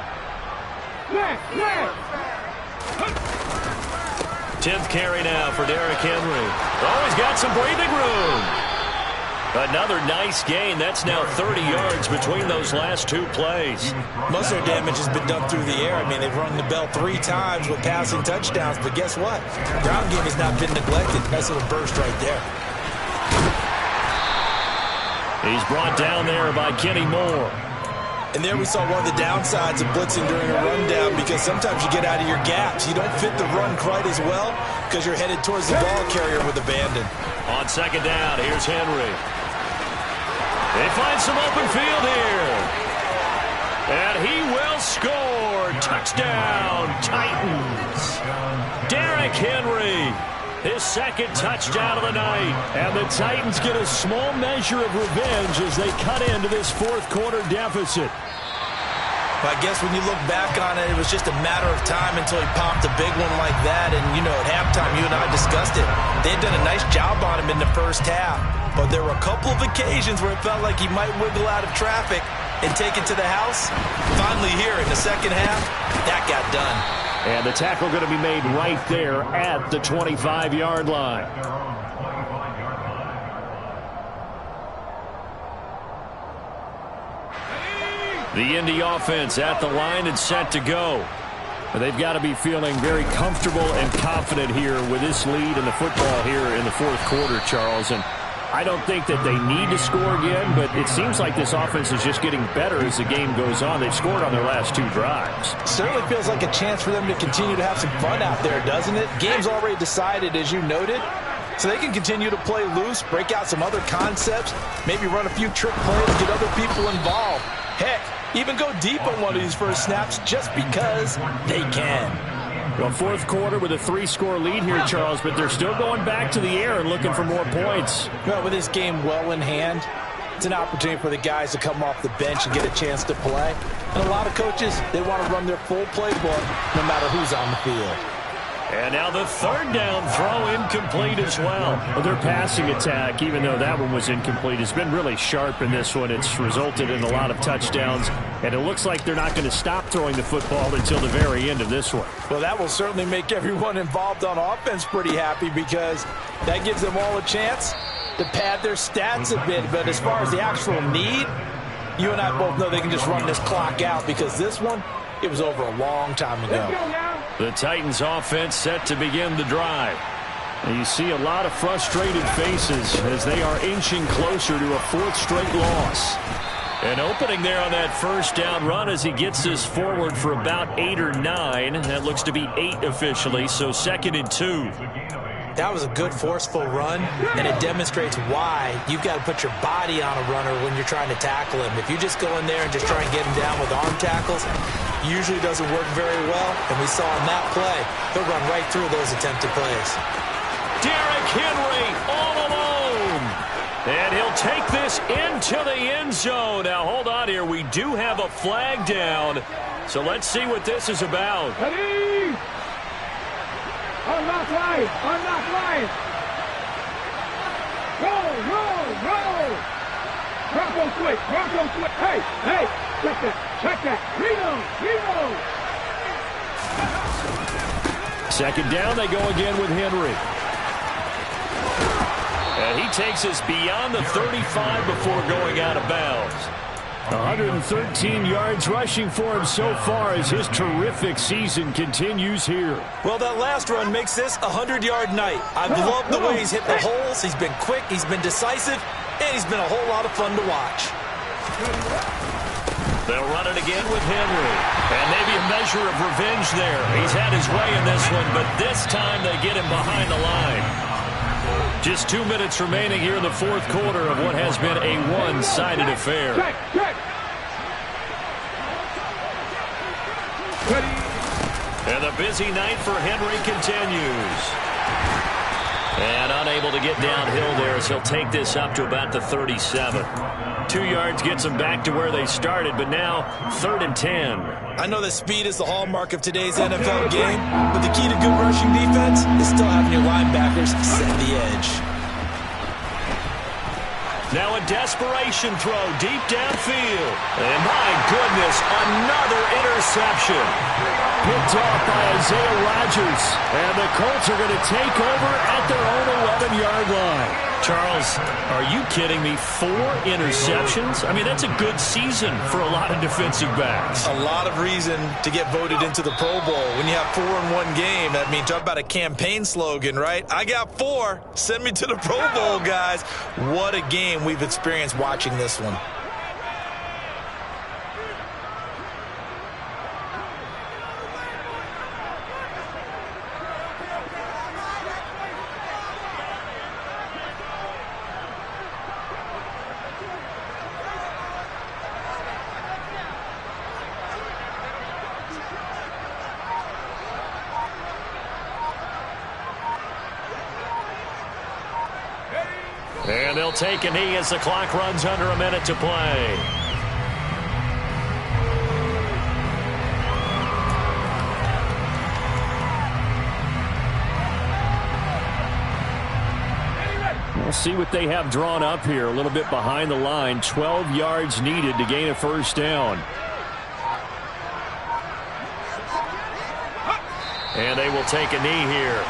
10th carry now for Derrick Henry. Oh, he's got some breathing room. Another nice gain. That's now 30 yards between those last 2 plays. Most of their damage has been done through the air. I mean, they've rung the bell 3 times with passing touchdowns, but guess what? The ground game has not been neglected. Nice little burst right there. He's brought down there by Kenny Moore. And there we saw one of the downsides of blitzing during a rundown, because sometimes you get out of your gaps. You don't fit the run quite as well because you're headed towards the ball carrier with abandon. On 2nd down, here's Henry. They find some open field here. And he will score. Touchdown, Titans. Derrick Henry, his 2nd touchdown of the night. And the Titans get a small measure of revenge as they cut into this 4th quarter deficit. I guess when you look back on it, it was just a matter of time until he popped a big one like that. And, you know, at halftime, you and I discussed it. They had done a nice job on him in the first half. But there were a couple of occasions where it felt like he might wiggle out of traffic and take it to the house. Finally here in the second half, that got done. And the tackle going to be made right there at the 25-yard line. The Indy offense at the line and set to go. They've got to be feeling very comfortable and confident here with this lead in the football here in the 4th quarter, Charles. And I don't think that they need to score again, but it seems like this offense is just getting better as the game goes on. They've scored on their last 2 drives. Certainly feels like a chance for them to continue to have some fun out there, doesn't it? Game's already decided, as you noted. So they can continue to play loose, break out some other concepts, maybe run a few trick plays, get other people involved. Heck, even go deep on one of these first snaps just because they can. Well, 4th quarter with a 3-score lead here, Charles, but they're still going back to the air and looking for more points. Well, with this game well in hand, It's an opportunity for the guys to come off the bench and get a chance to play. And a lot of coaches, they want to run their full playbook no matter who's on the field. And now the third down throw incomplete as well. Well, their passing attack, even though that one was incomplete, has been really sharp in this one. It's resulted in a lot of touchdowns, and it looks like they're not going to stop throwing the football until the very end of this one. Well, that will certainly make everyone involved on offense pretty happy because that gives them all a chance to pad their stats a bit. But as far as the actual need, you and I both know they can just run this clock out because this one, it was over a long time ago. The Titans offense set to begin the drive. And you see a lot of frustrated faces as they are inching closer to a fourth straight loss. An opening there on that first down run as he gets this forward for about 8 or 9. That looks to be 8 officially, so 2nd and 2. That was a good forceful run, and it demonstrates why you've got to put your body on a runner when you're trying to tackle him. If you just go in there and just try and get him down with arm tackles, usually doesn't work very well, and we saw in that play, he'll run right through those attempted plays. Derrick Henry all alone, and he'll take this into the end zone. Now, hold on here. We do have a flag down, so let's see what this is about. Ready? Unlock line! Unlock line! Roll! Bronco switch! Hey! Check that! Reno! Second down, they go again with Henry. And he takes us beyond the 35 before going out of bounds. 113 yards rushing for him so far as his terrific season continues here. Well, that last run makes this a 100-yard night. I've loved the way he's hit the holes. He's been quick, he's been decisive, and he's been a whole lot of fun to watch. They'll run it again with Henry. And maybe a measure of revenge there. He's had his way in this one, but this time they get him behind the line. Just 2 minutes remaining here in the fourth quarter of what has been a one-sided affair. And the busy night for Henry continues. And unable to get downhill there as he'll take this up to about the 37. 2 yards gets them back to where they started, but now 3rd and 10. I know that speed is the hallmark of today's NFL game, but the key to good rushing defense is still having your linebackers set the edge. Now a desperation throw deep downfield. And my goodness, another interception. Picked off by Isaiah Rodgers. And the Colts are going to take over at their own 11-yard line. Charles, are you kidding me? 4 interceptions? I mean, that's a good season for a lot of defensive backs. A lot of reason to get voted into the Pro Bowl. When you have 4 in one game, I mean, talk about a campaign slogan, right? I got 4. Send me to the Pro Bowl, guys. What a game we've experienced watching this one. And they'll take a knee as the clock runs under a minute to play. We'll see what they have drawn up here. A little bit behind the line. 12 yards needed to gain a first down. And they will take a knee here.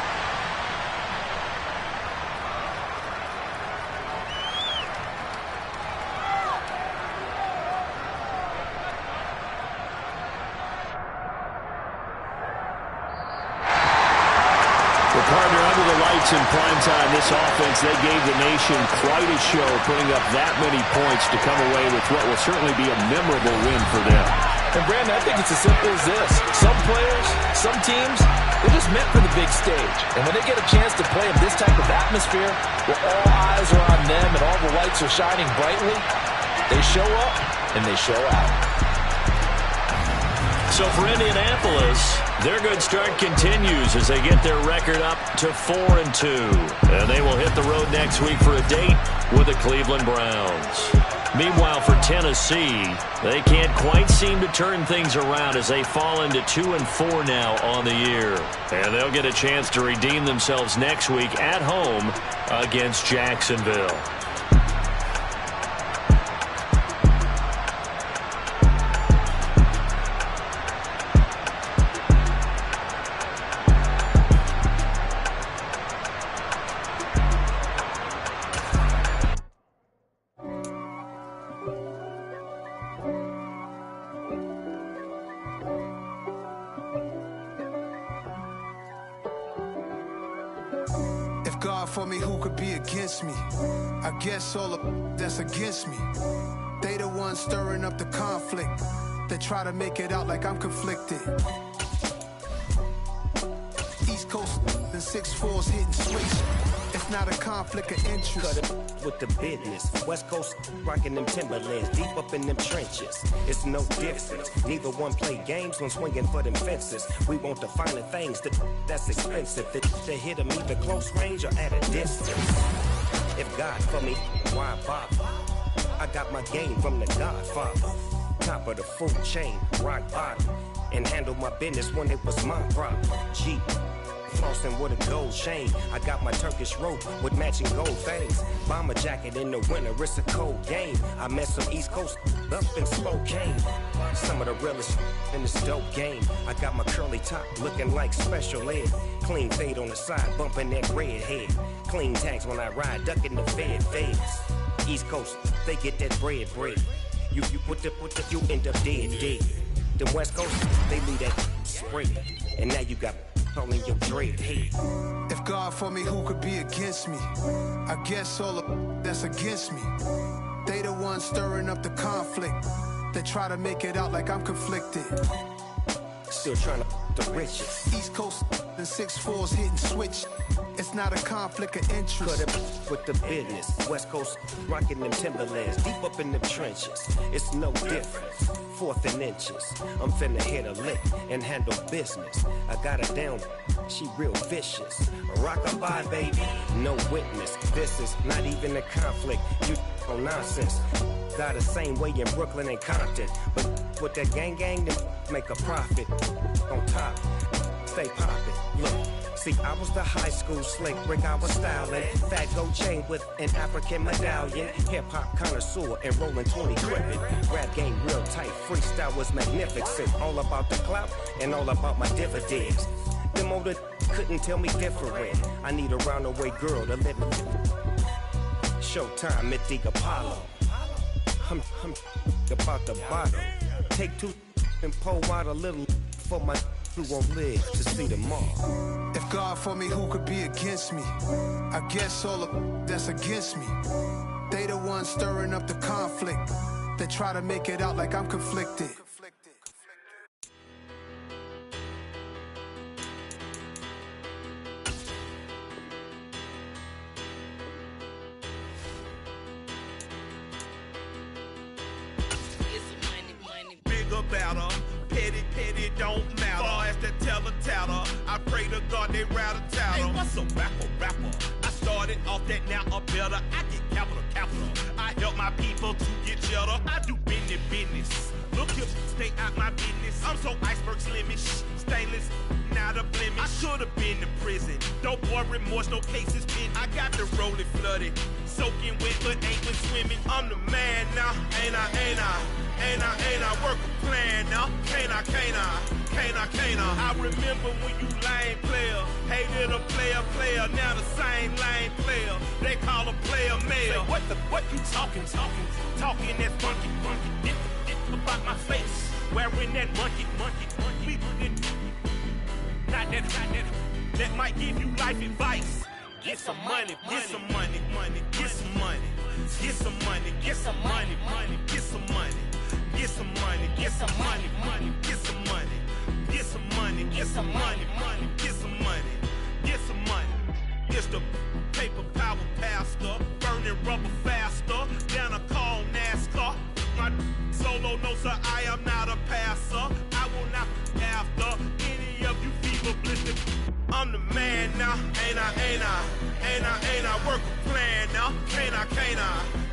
In prime time, this offense, they gave the nation quite a show, putting up that many points to come away with what will certainly be a memorable win for them. And Brandon, I think it's as simple as this. Some players, some teams, they're just meant for the big stage. And when they get a chance to play in this type of atmosphere, where all eyes are on them and all the lights are shining brightly, they show up and they show out. So for Indianapolis, their good start continues as they get their record up to 4-2. And they will hit the road next week for a date with the Cleveland Browns. Meanwhile, for Tennessee, they can't quite seem to turn things around as they fall into 2-4 now on the year. And they'll get a chance to redeem themselves next week at home against Jacksonville. God for me, who could be against me? I guess all of that's against me. They the ones stirring up the conflict. They try to make it out like I'm conflicted. East Coast and 6'4's hitting switch. It's not a conflict of interest. Cut it with the business. West Coast rocking them Timberlands, deep up in them trenches. It's no difference. Neither one play games when swinging for them fences. We want the finer things that's expensive. To hit them either close range or at a distance. If God for me, why bother? I got my game from the Godfather. Top of the food chain, rock bottom. And handle my business when it was my problem. Jeep. Flossing with a gold chain. I got my Turkish rope with matching gold things. Bomber jacket in the winter, it's a cold game. I met some East Coast up in Spokane. Some of the realest in this dope game. I got my curly top looking like special ed. Clean fade on the side, bumping that red head. Clean tags when I ride, ducking the fades. East Coast, they get that bread. You put the you end up dead. Them West Coast, they leave that spray. And now you got in your dread head. If God for me, who could be against me? I guess all of that's against me. They the ones stirring up the conflict. They try to make it out like I'm conflicted. Still trying to the riches. East Coast and 6'4's hitting switch. It's not a conflict of interest. Cut it with the business. West Coast rocking them Timberlands, deep up in them trenches. It's no difference. 4th and inches. I'm finna hit a lick and handle business. I got her down, she real vicious. Rock-a-bye, baby, no witness. This is not even a conflict. You on nonsense. Got the same way in Brooklyn and Compton. But with that gang, then make a profit. On top, stay poppin'. Look. See, I was the high school slick brick, I was styling. Fat gold chain with an African medallion. Hip-hop connoisseur and rolling 20 gripping. Rap game real tight, freestyle was magnificent. All about the clout and all about my dividends. Them older couldn't tell me different. I need a roundaway girl to live in. Showtime at the Apollo. I'm about the bottle. Take 2 and pour out a little for my who won't live to see tomorrow. If God for me, who could be against me? I guess all of that's against me. They the ones stirring up the conflict. They try to make it out like I'm conflicted. Bigger, better. Petty don't matter. Far as the teller-tatter, I pray to God they rattle-tatter. Hey, what's a rapper? I started off that, now I'm better. I get capital. I help my people to get cheddar. I do business. Look here, stay out my business. I'm so iceberg slimish, stainless, not a blemish. I should've been to prison. Don't boy remorse, no cases pinned. I got the rolling flooded, soaking wet, but ain't been swimming. I'm the man now, ain't I? Work a plan now, can't I? I remember when you lame player, hated a player, now the same lame player. They call a player mayor. Say, what you talking that funky, dip about my face, wearing that monkey. Not that might give you life advice. Get some money. It's the paper power pastor, burning rubber faster, down a call NASCAR. My solo notes are I am not a passer. I will not after any of you fever blistered. I'm the man now, ain't I? Work a plan now, can't I?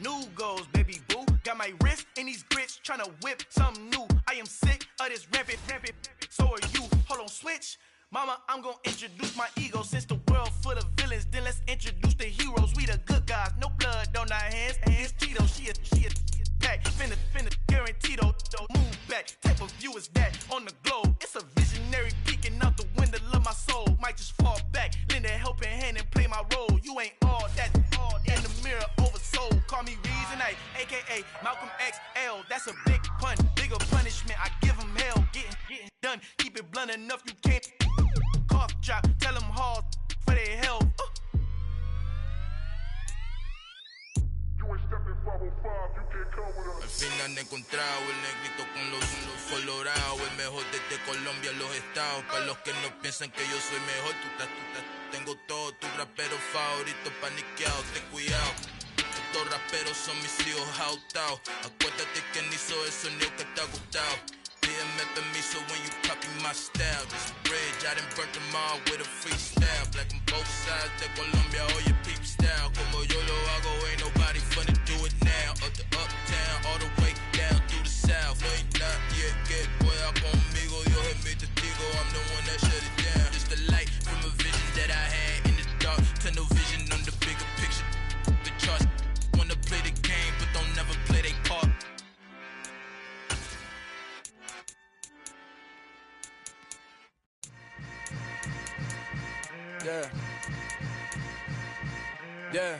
New goals, baby boo. Got my wrist in these grits, tryna whip something new. I am sick of this rampant. So are you. Hold on, switch. Mama, I'm gonna introduce my ego. Since the world full of villains, then let's introduce the heroes. We the good guys, no blood on our hands. It's Tito, she a pack. Finna guarantee though. Move back, type of view is that on the globe. It's a visionary peeking out the window of my soul. Might just fall back, lend a helping hand and play my role. You ain't all that in the mirror oversold. Call me Reasonite, aka Malcolm XL. That's a big pun, bigger punishment. I give him hell, getting done. Keep it blunt enough, you can't cough drop. Tell them hard for their health. Al fin han encontrado el negrito con los colorados, el mejor desde Colombia, los estados. Para los que no piensan que yo soy mejor, tengo todo, tus raperos favoritos paniqueados, ten cuidado. Estos raperos son mis hijos jautados. Acuérdate que ni hizo el sonido que te ha gustado. Pídeme permiso when you copy my style. This bridge, I done burnt them all with a freestyle. Black on both sides de Colombia, oye peep style. Como yo lo hago, ain't nobody finna do it now. Up to uptown, all the way down through the south. No hay nadie que pueda conmigo, Dios es mi testigo. I'm the one that shut it down. Just the light from a vision that I had in the dark. Tunnel vision on the bigger picture. The charts wanna play the game, but don't never play their part. Yeah.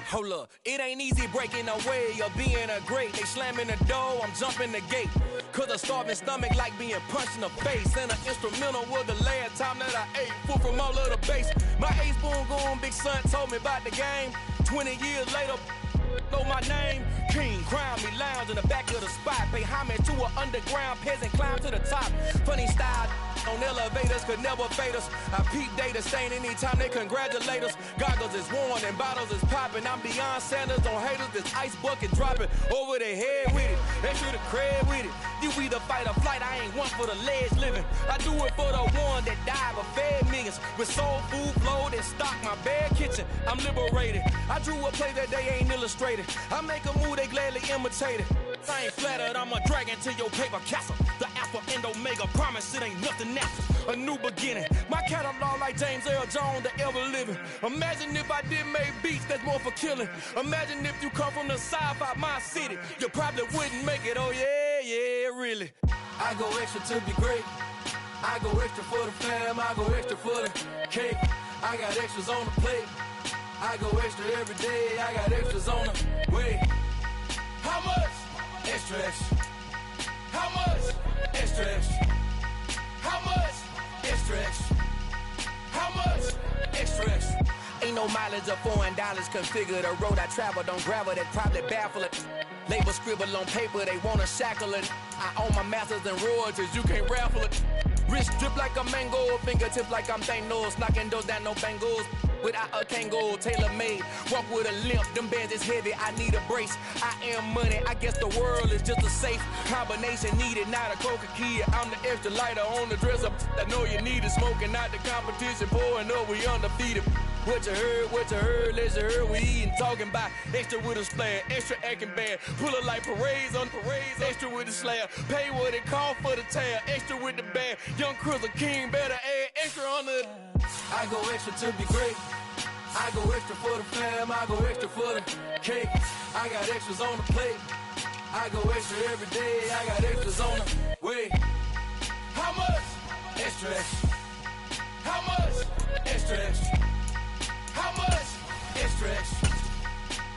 Hold up, it ain't easy breaking away or being a great. They slamming the door, I'm jumping the gate. Cause a starving stomach like being punched in the face. And an instrumental was the last time that I ate. Full from all of the bass. My ace boom goon, big son told me about the game. 20 years later, know my name. King, crown me, lounge in the back of the spot. Pay homage to an underground peasant, climb to the top. Funny style on elevators could never fade us. I peep data stain anytime they congratulate us. Goggles is worn and bottles is popping. I'm beyond Sanders on haters, this ice bucket dropping over their head with it. They should have cred with it. You either fight or flight, I ain't one for the ledge living. I do it for the one that died but fed millions. With soul food flowed and stocked my bad kitchen. I'm liberated. I drew a play that they ain't illustrated. I make a move, they gladly imitate it. I ain't flattered, I'm a dragon to your paper castle. The alpha and omega, promise it ain't nothing after. A new beginning. My catalog like James Earl Jones, the ever living. Imagine if I did make beats that's more for killing. Imagine if you come from the sci-fi my city. You probably wouldn't make it, oh yeah, really. I go extra to be great. I go extra for the fam, I go extra for the cake. I got extras on the plate. I go extra every day, I got extras on the way. How much? Extra, extra. How much? Extra, extra. How much? Extra, extra. How much? Extra, extra. Ain't no mileage of $4 configure the road I travel. Don't gravel that probably baffle it. Label scribble on paper, they wanna shackle it. I own my masters and royalties, you can't raffle it. Wrist drip like a mango, fingertip like I'm Thanos. Knocking those down, no bangles. Without a Kango, tailor-made. Walk with a limp, them bands is heavy, I need a brace. I am money, I guess the world is just a safe combination needed, not a coca key. I'm the extra lighter on the dresser. I know you need it, smoking out the competition, pouring up, we undefeated. What you heard, let's heard, we eating, talking about extra with a splash, extra acting bad. Pull it like parades on parades, extra with the slab. Pay what it cost for the tab, extra with the bag. Young Chris, a king, better add extra on the. I go extra to be great. I go extra for the fam, I go extra for the cake. I got extras on the plate. I go extra every day, I got extras on the way. How much? Extra, extra. How much? Extra, extra. How much? Extra, extra.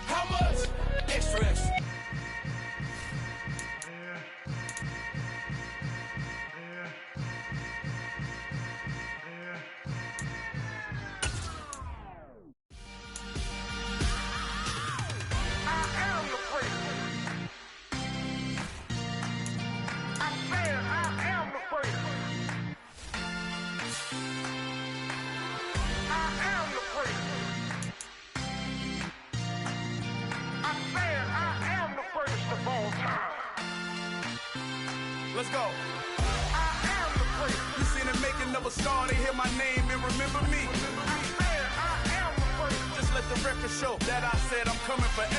How much? Extra, extra. Let's go. I am the afraid. You seen the making of a star, they hear my name and remember me. I am afraid. Just let the record show that I said I'm coming for everything.